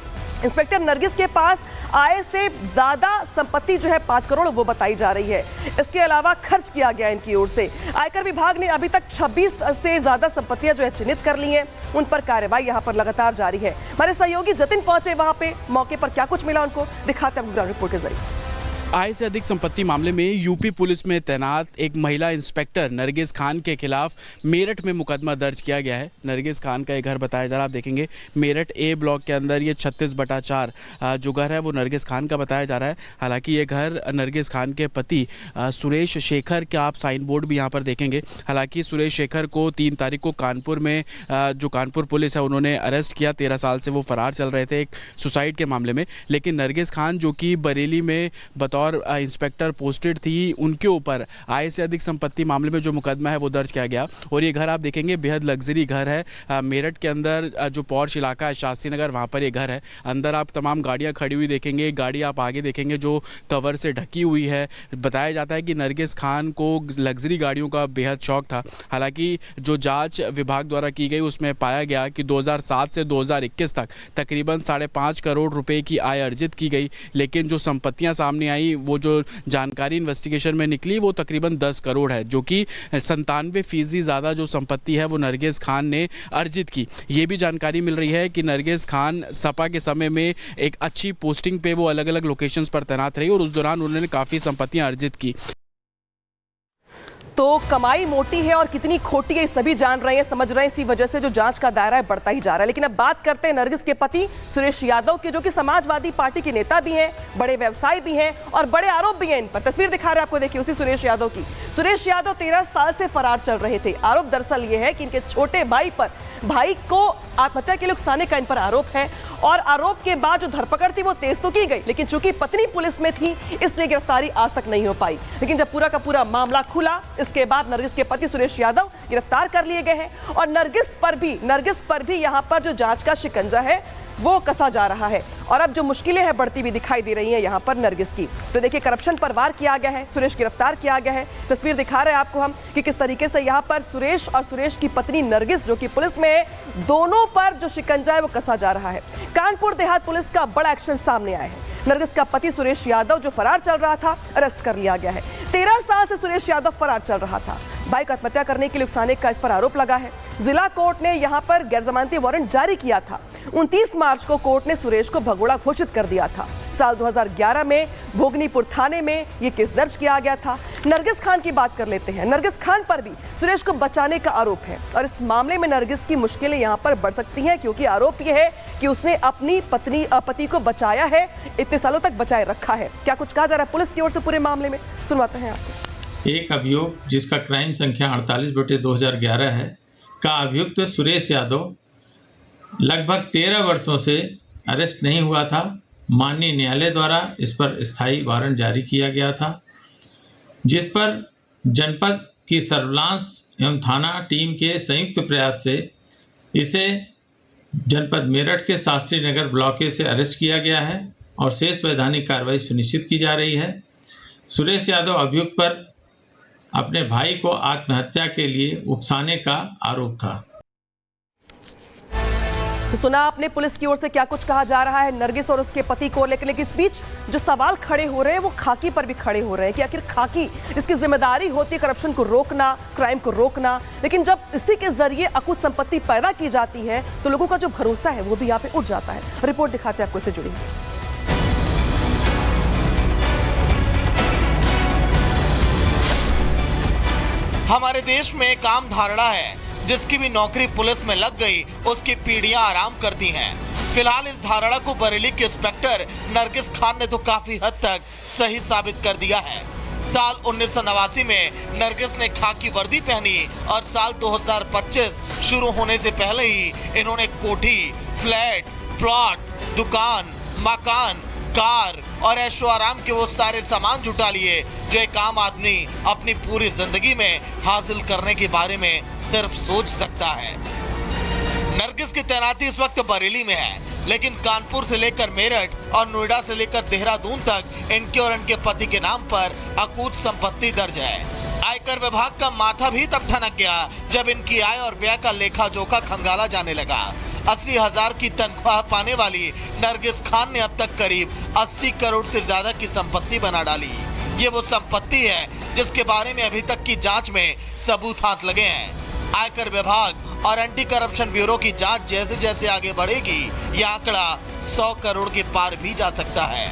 Speaker 2: इंस्पेक्टर नरगिस के पास आय से ज्यादा संपत्ति जो है 5 करोड़ वो बताई जा रही है। इसके अलावा खर्च किया गया इनकी ओर से। आयकर विभाग ने अभी तक 26 से ज्यादा संपत्तियां जो है चिन्हित कर ली हैं, उन पर कार्रवाई यहां पर लगातार जारी है। हमारे सहयोगी जतिन पहुंचे वहां पे, मौके पर क्या कुछ मिला उनको दिखाते हैं ग्राउंड रिपोर्ट के जरिए।
Speaker 5: आय से अधिक संपत्ति मामले में यूपी पुलिस में तैनात एक महिला इंस्पेक्टर नरगिस खान के खिलाफ मेरठ में मुकदमा दर्ज किया गया है। नरगिस खान का ये घर बताया जा रहा है, आप देखेंगे मेरठ ए ब्लॉक के अंदर ये 36/4 जो घर है वो नरगिस खान का बताया जा रहा है। हालांकि ये घर नरगिस खान के पति सुरेश शेखर का आप साइन बोर्ड भी यहाँ पर देखेंगे। हालांकि सुरेश शेखर को 3 तारीख को कानपुर में जो कानपुर पुलिस है उन्होंने अरेस्ट किया। 13 साल से वो फरार चल रहे थे एक सुसाइड के मामले में, लेकिन नरगिस खान जो कि बरेली में बतौर इंस्पेक्टर पोस्टेड थी, उनके ऊपर आय से अधिक संपत्ति मामले में जो मुकदमा है वो दर्ज किया गया। और ये घर आप देखेंगे बेहद लग्जरी घर है। मेरठ के अंदर जो पॉर्श इलाका है शास्त्री नगर, वहाँ पर ये घर है। अंदर आप तमाम गाड़ियाँ खड़ी हुई देखेंगे, गाड़ी आप आगे देखेंगे जो कवर से ढकी हुई है। बताया जाता है कि नरगिस खान को लग्जरी गाड़ियों का बेहद शौक था। हालांकि जो जांच विभाग द्वारा की गई उसमें पाया गया कि 2007 से 2021 तक तकरीबन 5.5 करोड़ रुपए की आय अर्जित की गई, लेकिन जो संपत्तियां सामने आई वो जो जानकारी इन्वेस्टिगेशन में निकली वो तकरीबन 10 करोड़ है, जो कि 97% ज़्यादा जो संपत्ति है वो नरगिस खान ने अर्जित की। ये भी जानकारी मिल रही है कि नरगिस खान सपा के समय में एक अच्छी पोस्टिंग पे वो अलग अलग लोकेशंस पर तैनात रही और उस दौरान उन्होंने काफ़ी संपत्तियां अर्जित की।
Speaker 2: तो कमाई मोटी है और कितनी खोटी है सभी जान रहे हैं, समझ रहे हैं। इसी वजह से जो जांच का दायरा है बढ़ता ही जा रहा है। लेकिन अब बात करते हैं नरगिस के पति सुरेश यादव के, जो कि समाजवादी पार्टी के नेता भी हैं, बड़े व्यवसायी भी हैं और बड़े आरोप भी हैं इन पर। तस्वीर दिखा रहे हैं आपको, देखिए उसी सुरेश यादव की। सुरेश यादव 13 साल से फरार चल रहे थे। आरोप दरअसल ये है कि इनके छोटे भाई को आत्महत्या के लिए उकसाने का इन पर आरोप है और आरोप के बाद जो धरपकड़ थी वो तेज तो की गई, लेकिन चूंकि पत्नी पुलिस में थी इसलिए गिरफ्तारी आज तक नहीं हो पाई। लेकिन जब पूरा का पूरा मामला खुला इसके बाद नरगिस के पति सुरेश यादव गिरफ्तार कर लिए गए हैं और नरगिस पर भी यहाँ पर जो जांच का शिकंजा है वो कसा जा रहा है और अब जो मुश्किलें हैं बढ़ती भी दिखाई दे रही हैं यहाँ पर नरगिस की। तो देखिए करप्शन पर वार किया गया है, सुरेश गिरफ्तार किया गया है। तस्वीर दिखा रहे हैं आपको हम कि किस तरीके से यहाँ पर सुरेश और सुरेश की पत्नी नरगिस जो कि पुलिस में है, दोनों पर जो शिकंजा है वो कसा जा रहा है। कानपुर देहात पुलिस का बड़ा एक्शन सामने आया है। नरगिस का पति सुरेश यादव जो फरार चल रहा था अरेस्ट कर लिया गया है। 13 साल से सुरेश यादव फरार चल रहा था। बाइक आत्महत्या करने के लिए उकसाने का इस पर आरोप लगा है। जिला कोर्ट ने यहां पर गैरजमानती वारंट जारी किया था। 29 मार्च को कोर्ट ने सुरेश को भगोड़ा घोषित कर दिया था। साल 2011 में भोगनीपुर थाने में यह केस दर्ज किया गया था। नरगिस खान की बात कर लेते हैं। नरगिस खान पर भी सुरेश को बचाने का आरोप है और इस मामले में नरगिस की मुश्किलें यहां पर बढ़ सकती हैं, क्योंकि आरोप यह है कि उसने अपनी पति को बचाया है, इतने सालों तक बचाए रखा है। क्या कुछ कहा जा रहा है पुलिस की ओर से पूरे मामले में, सुनवाते हैं आपको।
Speaker 7: एक अभियोग जिसका क्राइम संख्या 48/2011 है का अभियुक्त सुरेश यादव लगभग 13 वर्षों से अरेस्ट नहीं हुआ था। माननीय न्यायालय द्वारा इस पर स्थायी वारंट जारी किया गया था, जिस पर जनपद की सर्विलांस एवं थाना टीम के संयुक्त प्रयास से इसे जनपद मेरठ के शास्त्री नगर ब्लॉक से अरेस्ट किया गया है और शेष वैधानिक कार्रवाई सुनिश्चित की जा रही है। सुरेश यादव अभियुक्त पर अपने भाई को आत्महत्या के लिए उकसाने का आरोप था।
Speaker 2: तो सुना आपने पुलिस की ओर से क्या कुछ कहा जा रहा है नरगिस और उसके पति को लेकर। लेकिन इस बीच जो सवाल खड़े हो रहे हैं वो खाकी पर भी खड़े हो रहे हैं कि आखिर खाकी इसकी जिम्मेदारी होती है करप्शन को रोकना, क्राइम को रोकना, लेकिन जब इसी के जरिए अकुत संपत्ति पैदा की जाती है तो लोगों का जो भरोसा है वो भी यहाँ पे उठ जाता है। रिपोर्ट दिखाते हैं आपको, इससे जुड़ी।
Speaker 8: हमारे देश में एक आम धारणा है जिसकी भी नौकरी पुलिस में लग गई उसकी पीढ़ियां आराम करती हैं। फिलहाल इस धारणा को बरेली के इंस्पेक्टर नरगिस खान ने तो काफी हद तक सही साबित कर दिया है। साल 1989 में नरगिस ने खाकी वर्दी पहनी और साल 2025 शुरू होने से पहले ही इन्होंने कोठी, फ्लैट, प्लॉट, दुकान, मकान, कार और ऐशो आराम के वो सारे सामान जुटा लिए जो एक आम आदमी अपनी पूरी जिंदगी में हासिल करने के बारे में सिर्फ सोच सकता है। नरगिस की तैनाती इस वक्त बरेली में है, लेकिन कानपुर से लेकर मेरठ और नोएडा से लेकर देहरादून तक इनके और इनके पति के नाम पर अकूत संपत्ति दर्ज है। आयकर विभाग का माथा भी तब ठनक गया जब इनकी आय और व्यय का लेखा जोखा खंगाला जाने लगा। 80,000 की तनख्वाह पाने वाली नरगिस खान ने अब तक करीब 80 करोड़ से ज्यादा की संपत्ति बना डाली। ये वो संपत्ति है जिसके बारे में अभी तक की जांच में सबूत हाथ लगे हैं। आयकर विभाग और एंटी करप्शन ब्यूरो की जांच जैसे जैसे आगे बढ़ेगी, यह आंकड़ा 100 करोड़ के पार भी जा सकता है।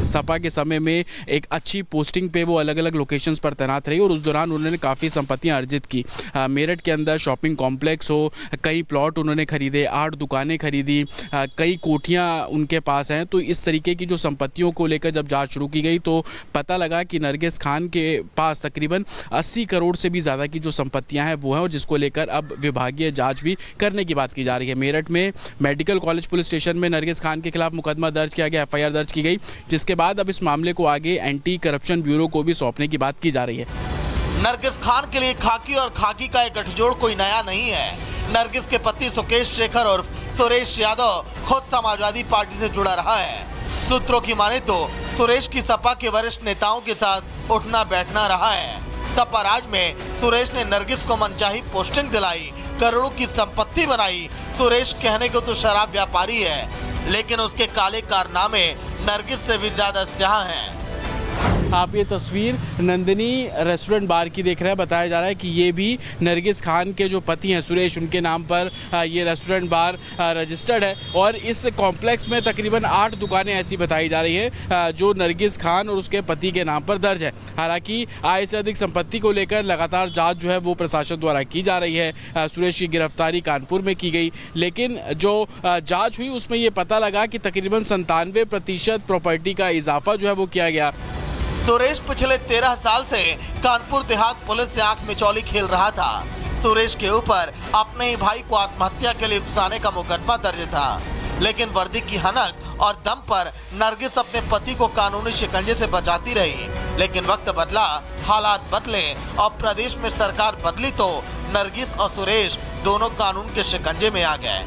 Speaker 5: सपा के समय में एक अच्छी पोस्टिंग पे वो अलग अलग लोकेशंस पर तैनात रही और उस दौरान उन्होंने काफ़ी संपत्तियां अर्जित की। मेरठ के अंदर शॉपिंग कॉम्प्लेक्स हो, कई प्लॉट उन्होंने खरीदे, 8 दुकानें खरीदी, कई कोठियां उनके पास हैं। तो इस तरीके की जो संपत्तियों को लेकर जब जांच शुरू की गई तो पता लगा कि नरगिस खान के पास तकरीबन 80 करोड़ से भी ज़्यादा की जो संपत्तियां हैं वो हैं और जिसको लेकर अब विभागीय जांच भी करने की बात की जा रही है। मेरठ में मेडिकल कॉलेज पुलिस स्टेशन में नरगिस खान के खिलाफ मुकदमा दर्ज किया गया, FIR दर्ज की गई, जिसके बाद अब इस मामले को आगे एंटी करप्शन ब्यूरो को भी सौंपने की बात की जा रही है।
Speaker 8: नरगिस खान के लिए खाकी और खाकी का एक गठजोड़ कोई नया नहीं है। नरगिस के पति सुकेश शेखर और सुरेश यादव खुद समाजवादी पार्टी से जुड़ा रहा है। सूत्रों की माने तो सुरेश की सपा के वरिष्ठ नेताओं के साथ उठना बैठना रहा है। सपा राज में सुरेश ने नरगिस को मनचाही पोस्टिंग दिलाई, करोड़ों की संपत्ति बनाई। सुरेश कहने को तो शराब व्यापारी है, लेकिन उसके काले कारनामे नरगिस से भी ज्यादा स्याह हैं।
Speaker 5: आप ये तस्वीर नंदिनी रेस्टोरेंट बार की देख रहे हैं। बताया जा रहा है कि ये भी नरगिस खान के जो पति हैं सुरेश, उनके नाम पर ये रेस्टोरेंट बार रजिस्टर्ड है और इस कॉम्प्लेक्स में तकरीबन 8 दुकानें ऐसी बताई जा रही है जो नरगिस खान और उसके पति के नाम पर दर्ज है। हालांकि आय से अधिक संपत्ति को लेकर लगातार जांच जो है वो प्रशासन द्वारा की जा रही है। सुरेश की गिरफ्तारी कानपुर में की गई, लेकिन जो जाँच हुई उसमें ये पता लगा कि तकरीबन 97% प्रॉपर्टी का इजाफा जो है वो किया गया।
Speaker 8: सुरेश पिछले 13 साल से कानपुर देहात पुलिस से आंख मिचौली खेल रहा था। सुरेश के ऊपर अपने ही भाई को आत्महत्या के लिए उकसाने का मुकदमा दर्ज था, लेकिन वर्दी की हनक और दम पर नरगिस अपने पति को कानूनी शिकंजे से बचाती रही। लेकिन वक्त बदला, हालात बदले और प्रदेश में सरकार बदली तो नरगिस और सुरेश दोनों कानून के शिकंजे में आ गए।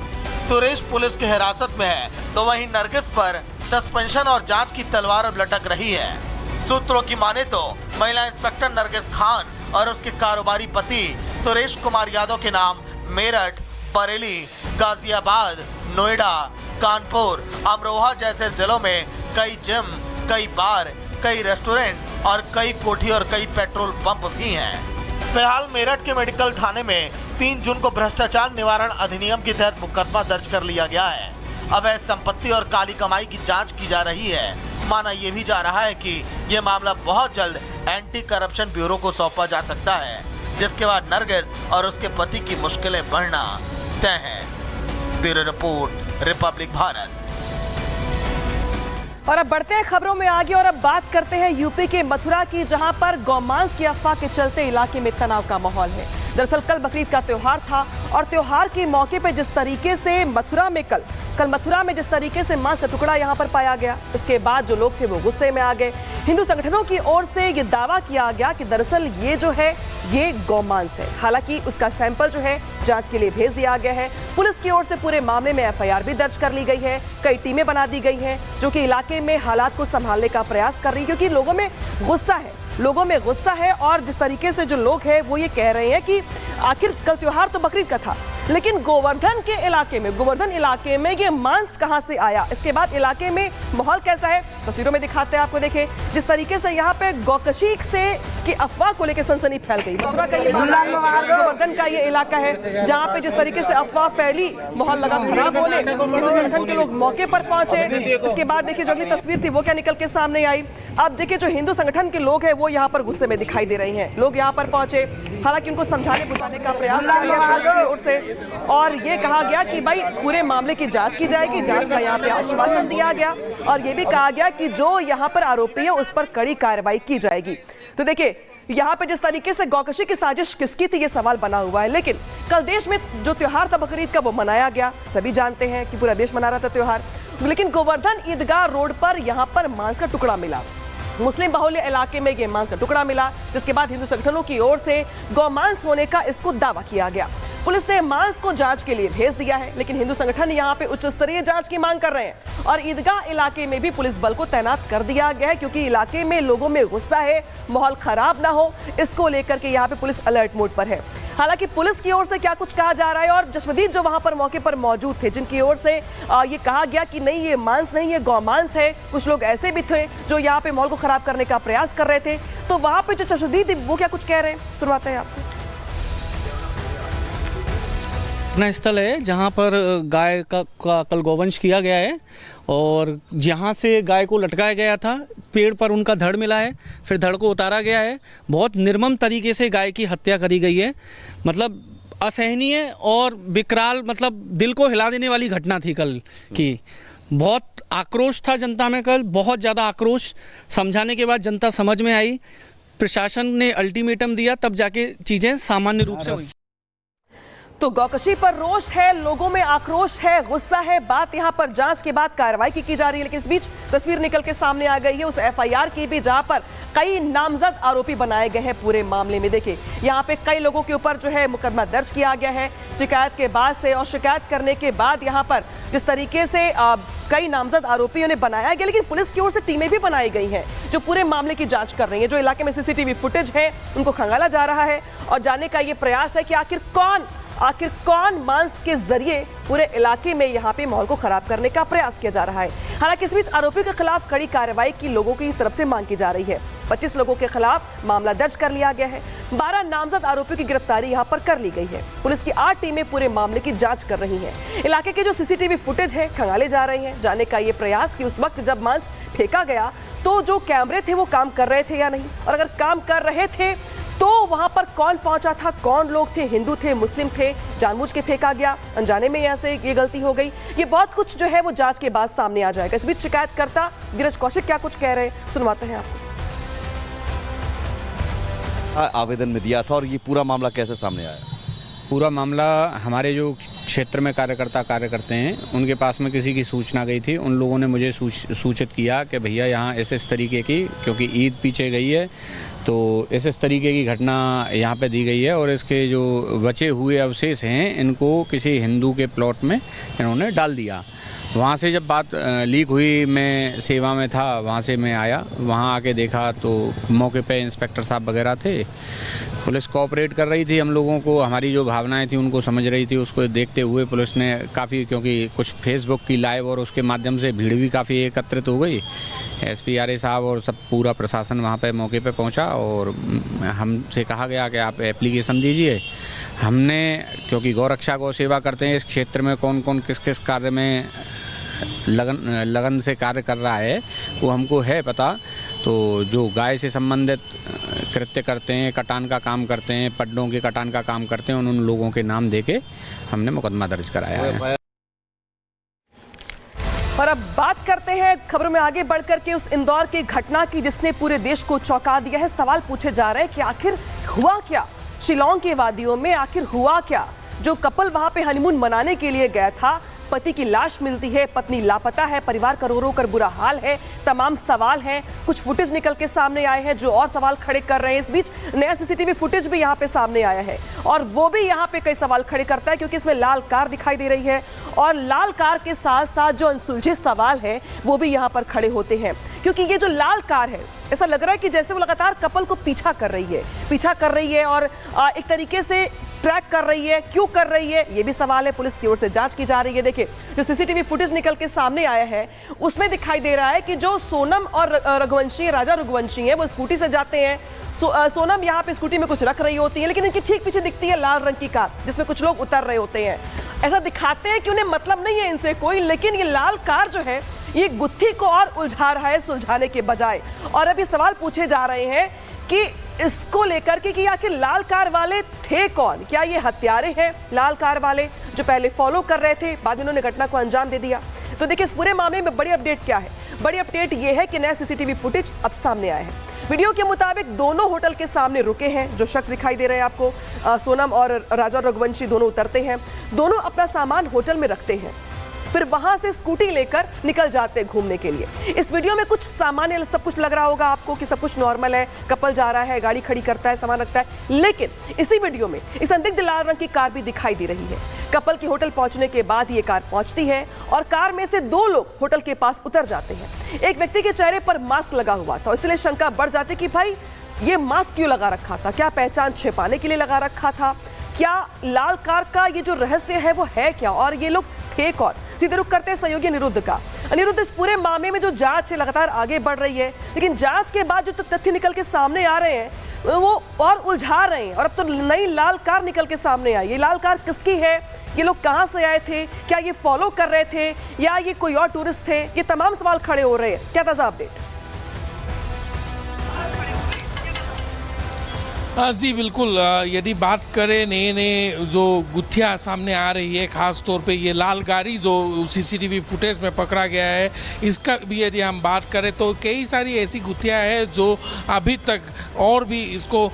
Speaker 8: सुरेश पुलिस की हिरासत में है तो वहीं नरगिस पर सस्पेंशन और जांच की तलवार अब लटक रही है। सूत्रों की माने तो महिला इंस्पेक्टर नरगिस खान और उसके कारोबारी पति सुरेश कुमार यादव के नाम मेरठ, बरेली, गाजियाबाद, नोएडा, कानपुर, अमरोहा जैसे जिलों में कई जिम, कई बार, कई रेस्टोरेंट और कई कोठी और कई पेट्रोल पंप भी हैं। फिलहाल मेरठ के मेडिकल थाने में 3 जून को भ्रष्टाचार निवारण अधिनियम के तहत मुकदमा दर्ज कर लिया गया है। अवैध संपत्ति और काली कमाई की जांच की जा रही है। माना यह भी जा रहा है कि यह मामला बहुत जल्द एंटी करप्शन ब्यूरो को सौंपा जा सकता है, जिसके बाद नरगिस और उसके पति की मुश्किलें बढ़ना तय है। Bureau report, Republic Bharat.
Speaker 2: और अब बढ़ते हैं खबरों में आगे और अब बात करते हैं यूपी के मथुरा की, जहां पर गौमांस की अफवाह के चलते इलाके में तनाव का माहौल है। दरअसल कल बकरीद का त्योहार था और त्योहार के मौके पर जिस तरीके से मथुरा में कल मथुरा में जिस तरीके से मांस का टुकड़ा यहां पर पाया गया, इसके बाद जो लोग थे वो गुस्से में आ गए। हिंदू संगठनों की ओर से ये दावा किया गया कि दरअसल ये जो है ये गौमांस है। हालांकि उसका सैंपल जो है जांच के लिए भेज दिया गया है। पुलिस की ओर से पूरे मामले में FIR भी दर्ज कर ली गई है। कई टीमें बना दी गई हैं जो कि इलाके में हालात को संभालने का प्रयास कर रही है, क्योंकि लोगों में गुस्सा है और जिस तरीके से जो लोग हैं वो ये कह रहे हैं कि आखिर कल त्योहार तो बकरीद का था, लेकिन गोवर्धन इलाके में ये मांस कहां से आया। इसके बाद इलाके में माहौल कैसा है तस्वीरों में दिखाते हैं आपको। देखें जिस तरीके से यहाँ पे गौकशी से की अफवाह को लेकर सनसनी फैल गई। मथुरा का ये गोवर्धन का ये इलाका है जहाँ पे जिस तरीके से अफवाह फैली, माहौल लगा खराब होने, हिंदू संगठन के लोग मौके पर पहुंचे। इसके बाद देखिए जो अगली तस्वीर थी वो क्या निकल के सामने आई। अब देखिए जो हिंदू संगठन के लोग हैं वो यहाँ पर गुस्से में दिखाई दे रहे हैं। लोग यहाँ पर पहुंचे, हालांकि उनको समझाने बुझाने का प्रयास किया गया पुलिस की ओर से और ये कहा गया कि भाई पूरे मामले की जांच की जाएगी। जांच का यहाँ पे आश्वासन दिया गया और ये भी कहा गया कि जो यहाँ पर आरोपी है उस पर कड़ी कार्रवाई की जाएगी। तो देखिए यहाँ पे जिस तरीके से गौकशी की साजिश किसकी थी ये सवाल बना हुआ है, लेकिन कल देश में जो त्योहार था बकरीद का वो मनाया गया। सभी जानते हैं कि पूरा देश मना रहा था त्योहार, लेकिन गोवर्धन ईदगाह रोड पर यहाँ पर मांस का टुकड़ा मिला। मुस्लिम बहुल्य इलाके में ये मांस का टुकड़ा मिला, जिसके बाद हिंदू संगठनों की ओर से गौमांस होने का इसको दावा किया गया। पुलिस ने मांस को जांच के लिए भेज दिया है, लेकिन हिंदू संगठन यहाँ पे उच्च स्तरीय जांच की मांग कर रहे हैं और ईदगाह इलाके में भी पुलिस बल को तैनात कर दिया गया है, क्योंकि इलाके में लोगों में गुस्सा है, माहौल खराब ना हो इसको लेकर के यहाँ पे पुलिस अलर्ट मोड पर है। हालांकि पुलिस की ओर से क्या कुछ कहा जा रहा है और जशमदीद जो वहां पर मौके पर मौजूद थे, जिनकी ओर से ये कहा गया कि नहीं ये मांस नहीं ये गौमांस है। कुछ लोग ऐसे भी थे जो यहाँ पे माहौल को खराब करने का प्रयास कर रहे थे, तो वहां पे जो जशमदीद वो क्या कुछ कह रहे हैं सुनवाते हैं आपको।
Speaker 9: घटना स्थल है जहाँ पर गाय का कल गौवंश किया गया है और जहाँ से गाय को लटकाया गया था पेड़ पर उनका धड़ मिला है, फिर धड़ को उतारा गया है। बहुत निर्मम तरीके से गाय की हत्या करी गई है। मतलब असहनीय और विकराल, मतलब दिल को हिला देने वाली घटना थी कल की। बहुत आक्रोश था जनता में कल, बहुत ज़्यादा आक्रोश। समझाने के बाद जनता समझ में आई, प्रशासन ने अल्टीमेटम दिया, तब जाके चीज़ें सामान्य रूप से हुई।
Speaker 2: तो गौकशी पर रोष है, लोगों में आक्रोश है, गुस्सा है। बात यहां पर जांच के बाद कार्रवाई की जा रही है, लेकिन इस बीच तस्वीर निकल के सामने आ गई है उस एफआईआर की भी, जहां पर कई नामजद आरोपी बनाए गए हैं पूरे मामले में। देखिए यहां पे कई लोगों के ऊपर जो है मुकदमा दर्ज किया गया है शिकायत के बाद से, और शिकायत करने के बाद यहां पर जिस तरीके से कई नामजद आरोपियों ने बनाया गया, लेकिन पुलिस की ओर से टीमें भी बनाई गई हैं जो पूरे मामले की जांच कर रही हैं। जो इलाके में सीसीटीवी फुटेज है उनको खंगाला जा रहा है और जानने का ये प्रयास है कि आखिर कौन मांस के जरिए पूरे इलाके में यहाँ पे माहौल को खराब करने का प्रयास किया जा रहा है। हालांकि इस बीच आरोपियों के खिलाफ कड़ी कार्रवाई की लोगों की तरफ से मांग की जा रही है। 25 लोगों के खिलाफ मामला दर्ज कर लिया गया है। 12 नामजद आरोपियों की गिरफ्तारी यहाँ पर कर ली गई है। पुलिस की 8 टीमें पूरे मामले की जांच कर रही हैं। इलाके के जो सीसीटीवी फुटेज है खंगाले जा रही हैं। जानने का ये प्रयास कि उस वक्त जब मांस फेंका गया तो जो कैमरे थे वो काम कर रहे थे या नहीं, और अगर काम कर रहे थे तो वहां पर कौन पहुंचा था, कौन लोग थे, हिंदू थे, मुस्लिम थे, जानबूझ के फेंका गया, अनजाने में यहाँ से ये गलती हो गई। ये बहुत कुछ जो है वो जांच के बाद सामने आ जाएगा। इस बीच शिकायतकर्ता धीरज कौशिक क्या कुछ कह रहे हैं, सुनवाते हैं आपको।
Speaker 10: आवेदन में दिया था और ये पूरा मामला कैसे सामने आया?
Speaker 11: पूरा मामला हमारे जो क्षेत्र में कार्यकर्ता कार्य करते हैं उनके पास में किसी की सूचना गई थी। उन लोगों ने मुझे सूचित किया कि भैया यहाँ इस तरीके की, क्योंकि ईद पीछे गई है तो इस तरीके की घटना यहाँ पे दी गई है और इसके जो बचे हुए अवशेष हैं इनको किसी हिंदू के प्लॉट में इन्होंने डाल दिया। वहाँ से जब बात लीक हुई, मैं सेवा में था, वहाँ से मैं आया, वहाँ आके देखा तो मौके पे इंस्पेक्टर साहब वगैरह थे। पुलिस कोऑपरेट कर रही थी हम लोगों को, हमारी जो भावनाएं थी उनको समझ रही थी। उसको देखते हुए पुलिस ने काफ़ी, क्योंकि कुछ फेसबुक की लाइव और उसके माध्यम से भीड़ भी काफ़ी एकत्रित हो गई। एसपी आरए साहब और सब पूरा प्रशासन वहाँ पे मौके पे पहुँचा और हमसे कहा गया कि आप एप्लीकेशन दीजिए। हमने, क्योंकि गौरक्षा गौ सेवा करते हैं, इस क्षेत्र में कौन कौन किस किस कार्य में लगन से कार्य कर रहा है वो हमको है पता। तो जो गाय से संबंधित कृत्य करते हैं, कटान का काम करते हैं, पड्डों के कटान का काम करते हैं, उन लोगों के नाम देके हमने मुकदमा दर्ज कराया है।
Speaker 2: और अब बात करते हैं खबरों में आगे बढ़कर के उस इंदौर की घटना की जिसने पूरे देश को चौंका दिया है। सवाल पूछे जा रहे हैं कि आखिर हुआ क्या, शिलांग के वादियों में आखिर हुआ क्या। जो कपल वहां पे हनीमून मनाने के लिए गया था, पति की लाश मिलती है, पत्नी लापता है, परिवार का रो रो कर बुरा हाल है, तमाम सवाल हैं। कुछ फुटेज निकल के सामने आए हैं जो और सवाल खड़े कर रहे हैं। इस बीच नया सीसीटीवी फुटेज भी यहाँ पे सामने आया है और वो भी यहाँ पे कई सवाल खड़े करता है, क्योंकि इसमें लाल कार दिखाई दे रही है और लाल कार के साथ साथ जो अनसुलझे सवाल है वो भी यहाँ पर खड़े होते हैं। क्योंकि ये जो लाल कार है, ऐसा लग रहा है कि जैसे वो लगातार कपल को पीछा कर रही है और एक तरीके से ट्रैक कर रही है। क्यों कर रही है, ये भी सवाल है। पुलिस की ओर से जांच की जा रही है। देखिए जो सीसीटीवी फुटेज निकल के सामने आया है उसमें दिखाई दे रहा है कि जो सोनम और रघुवंशी, राजा रघुवंशी है, वो स्कूटी से जाते हैं। सोनम यहाँ पे स्कूटी में कुछ रख रही होती है, लेकिन इनकी ठीक पीछे दिखती है लाल रंग की कार जिसमें कुछ लोग उतर रहे होते हैं। ऐसा दिखाते हैं कि उन्हें मतलब नहीं है इनसे कोई, लेकिन ये लाल कार जो है ये गुत्थी को और उलझा रहा है सुलझाने के बजाय। और अभी सवाल पूछे जा रहे हैं कि इसको लेकर के कि आखिर लाल कार वाले थे कौन। क्या ये हत्यारे हैं लाल कार वाले जो पहले फॉलो कर रहे थे, बाद में उन्होंने घटना को अंजाम दे दिया। तो देखिए इस पूरे मामले में बड़ी अपडेट क्या है। बड़ी अपडेट ये है कि नया सीसीटीवी फुटेज अब सामने आया है। वीडियो के मुताबिक दोनों होटल के सामने रुके हैं। जो शख्स दिखाई दे रहे हैं आपको, सोनम और राजा रघुवंशी दोनों उतरते हैं, दोनों अपना सामान होटल में रखते हैं, फिर वहां से स्कूटी लेकर निकल जाते हैं घूमने के लिए। इस वीडियो में कुछ सामान्य सब कुछ लग रहा होगा आपको कि सब कुछ नॉर्मल है, कपल जा रहा है, गाड़ी खड़ी करता है, सामान रखता है, लेकिन इसी वीडियो में इस संदिग्ध लाल रंग की कार भी दिखाई दे रही है। कपल के होटल पहुंचने के बाद ये कार पहुंचती है और कार में से 2 लोग होटल के पास उतर जाते हैं। एक व्यक्ति के चेहरे पर मास्क लगा हुआ था, इसलिए शंका बढ़ जाती कि भाई ये मास्क क्यों लगा रखा था, क्या पहचान छिपाने के लिए लगा रखा था, क्या लाल कार का ये जो रहस्य है वो है क्या, और ये लोग थे कौन। सीधे रुख करते हैं सहयोगी अनिरुद्ध का। अनिरुद्ध, इस पूरे मामले में जो जांच है लगातार आगे बढ़ रही है, लेकिन जांच के बाद जो तथ्य निकल के सामने आ रहे हैं वो और उलझा रहे हैं। और अब तो नई लाल कार निकल के सामने आई। ये लाल कार किसकी है, ये लोग कहां से आए थे, क्या ये फॉलो कर रहे थे या ये कोई और टूरिस्ट थे, ये तमाम सवाल खड़े हो रहे हैं। क्या ताजा अपडेट?
Speaker 12: जी बिल्कुल, यदि बात करें नए नए जो गुत्थियाँ सामने आ रही है, ख़ास तौर पे ये लाल गाड़ी जो सीसीटीवी फुटेज में पकड़ा गया है, इसका भी यदि हम बात करें तो कई सारी ऐसी गुत्थियाँ हैं जो अभी तक और भी इसको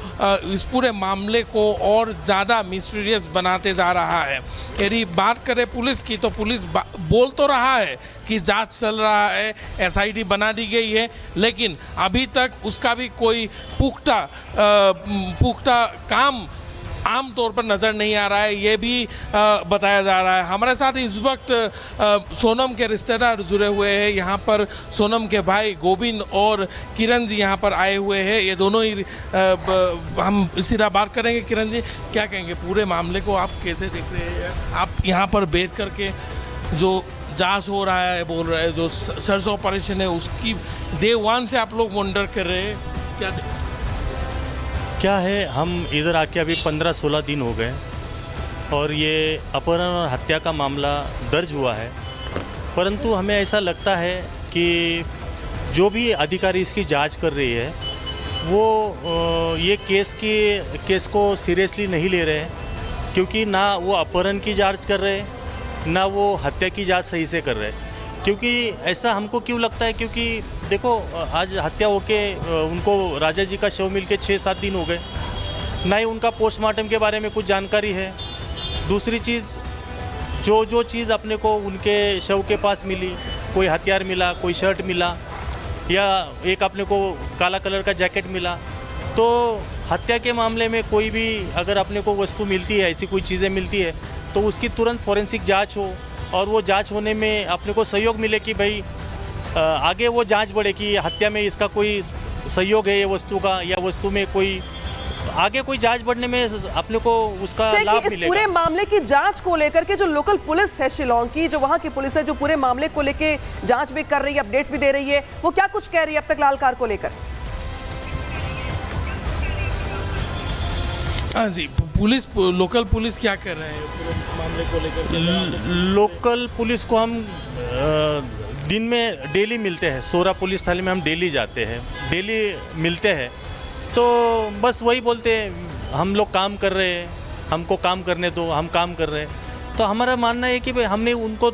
Speaker 12: इस पूरे मामले को और ज़्यादा मिस्टीरियस बनाते जा रहा है। यदि बात करें पुलिस की तो पुलिस बोल तो रहा है कि जांच चल रहा है, एसआईटी बना दी गई है, लेकिन अभी तक उसका भी कोई पुख्ता काम आमतौर पर नज़र नहीं आ रहा है, ये भी बताया जा रहा है। हमारे साथ इस वक्त सोनम के रिश्तेदार जुड़े हुए हैं। यहाँ पर सोनम के भाई गोविंद और किरण जी यहाँ पर आए हुए हैं। ये दोनों ही हम सीधा बात करेंगे। किरण जी, क्या कहेंगे पूरे मामले को आप कैसे देख रहे हैं? आप यहाँ पर बैठ करके जो जांच हो रहा है, बोल रहे हैं जो सर्च ऑपरेशन है उसकी डे 1 से आप लोग वंडर कर रहे हैं,
Speaker 13: क्या है, हम इधर आके अभी 15-16 दिन हो गए और ये अपहरण और हत्या का मामला दर्ज हुआ है, परंतु हमें ऐसा लगता है कि जो भी अधिकारी इसकी जांच कर रही है वो ये केस को सीरियसली नहीं ले रहे हैं, क्योंकि ना वो अपहरण की जांच कर रहे हैं ना वो हत्या की जांच सही से कर रहे हैं। क्योंकि ऐसा हमको क्यों लगता है, क्योंकि देखो आज हत्या होके उनको राजा जी का शव मिलके 6-7 दिन हो गए, ना ही उनका पोस्टमार्टम के बारे में कुछ जानकारी है। दूसरी चीज़, जो चीज़ अपने को उनके शव के पास मिली, कोई हथियार मिला, कोई शर्ट मिला या एक अपने को काला कलर का जैकेट मिला, तो हत्या के मामले में कोई भी अगर अपने को वस्तु मिलती है, ऐसी कोई चीज़ें मिलती है, तो उसकी तुरंत फॉरेंसिक जांच हो और वो जांच होने में अपने को सहयोग मिले कि भाई आगे वो जांच बढ़े कि हत्या में इसका कोई सहयोग है ये वस्तु का, या वस्तु में कोई आगे कोई जांच बढ़ने में अपने को उसका लाभ मिलेगा।
Speaker 2: पूरे मामले की जांच को लेकर के जो लोकल पुलिस है शिलोंग की, जो वहां की पुलिस है जो पूरे मामले को लेकर जांच भी कर रही है, अपडेट्स भी दे रही है, वो क्या कुछ कह रही है अब तक लाल कार को लेकर?
Speaker 12: हाँ जी, लोकल पुलिस क्या कर रहे हैं पूरे मामले को लेकर?
Speaker 13: लोकल पुलिस को हम दिन में डेली मिलते हैं, सोरा पुलिस थाने में हम डेली जाते हैं, डेली मिलते हैं, तो बस वही बोलते हैं हम लोग काम कर रहे हैं, हमको काम करने दो, हम काम कर रहे हैं। तो हमारा मानना है कि भाई हमने उनको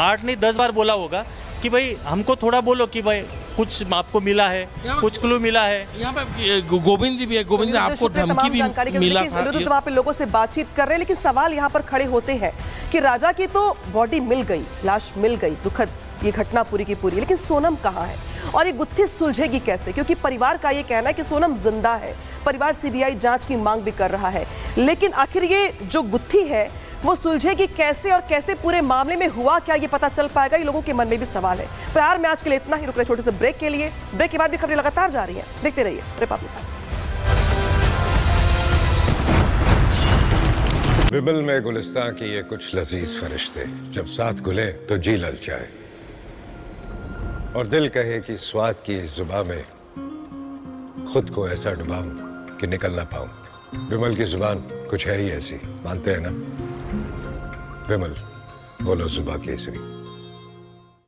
Speaker 13: 8 नहीं 10 बार बोला होगा कि भाई हमको थोड़ा बोलो कि भाई कुछ आपको मिला है, कुछ क्लू मिला है।
Speaker 12: यहाँ पे गोविंद जी भी है। गोविंद जी, आपको धमकी भी मिला था?
Speaker 2: तो वहाँ पे लोगों से बातचीत कर रहे हैं, लेकिन सवाल यहाँ पर खड़े होते हैं कि राजा की तो बॉडी मिल गई, लाश मिल गई, दुखद ये घटना पूरी की पूरी, लेकिन सोनम कहाँ है और ये गुत्थी सुलझेगी कैसे? क्योंकि परिवार का ये कहना है कि सोनम जिंदा है, परिवार सीबीआई जांच की मांग भी कर रहा है, लेकिन आखिर ये जो गुत्थी है वो सुलझेगी कैसे और कैसे पूरे मामले में हुआ क्या, ये पता चल पाएगा? ये लोगों के मन में भी सवाल है। प्यार में आज के लिए इतना ही। रुक रहे छोटे से ब्रेक के लिए। ब्रेक के बाद भी खबरें लगातार जा रही हैं, देखते रहिए रिपब्लिक।
Speaker 1: विमल में गुलिस्तां की ये कुछ लजीज फरिश्ते, जब साथ घुले तो जी ललचाए और दिल कहे कि स्वाद की इस जुबान में खुद को ऐसा डुबाऊं कि निकल ना पाऊं। विमल की जुबान कुछ है ही ऐसी, मानते हैं ना? विमल, बोलो जुबान केसरी।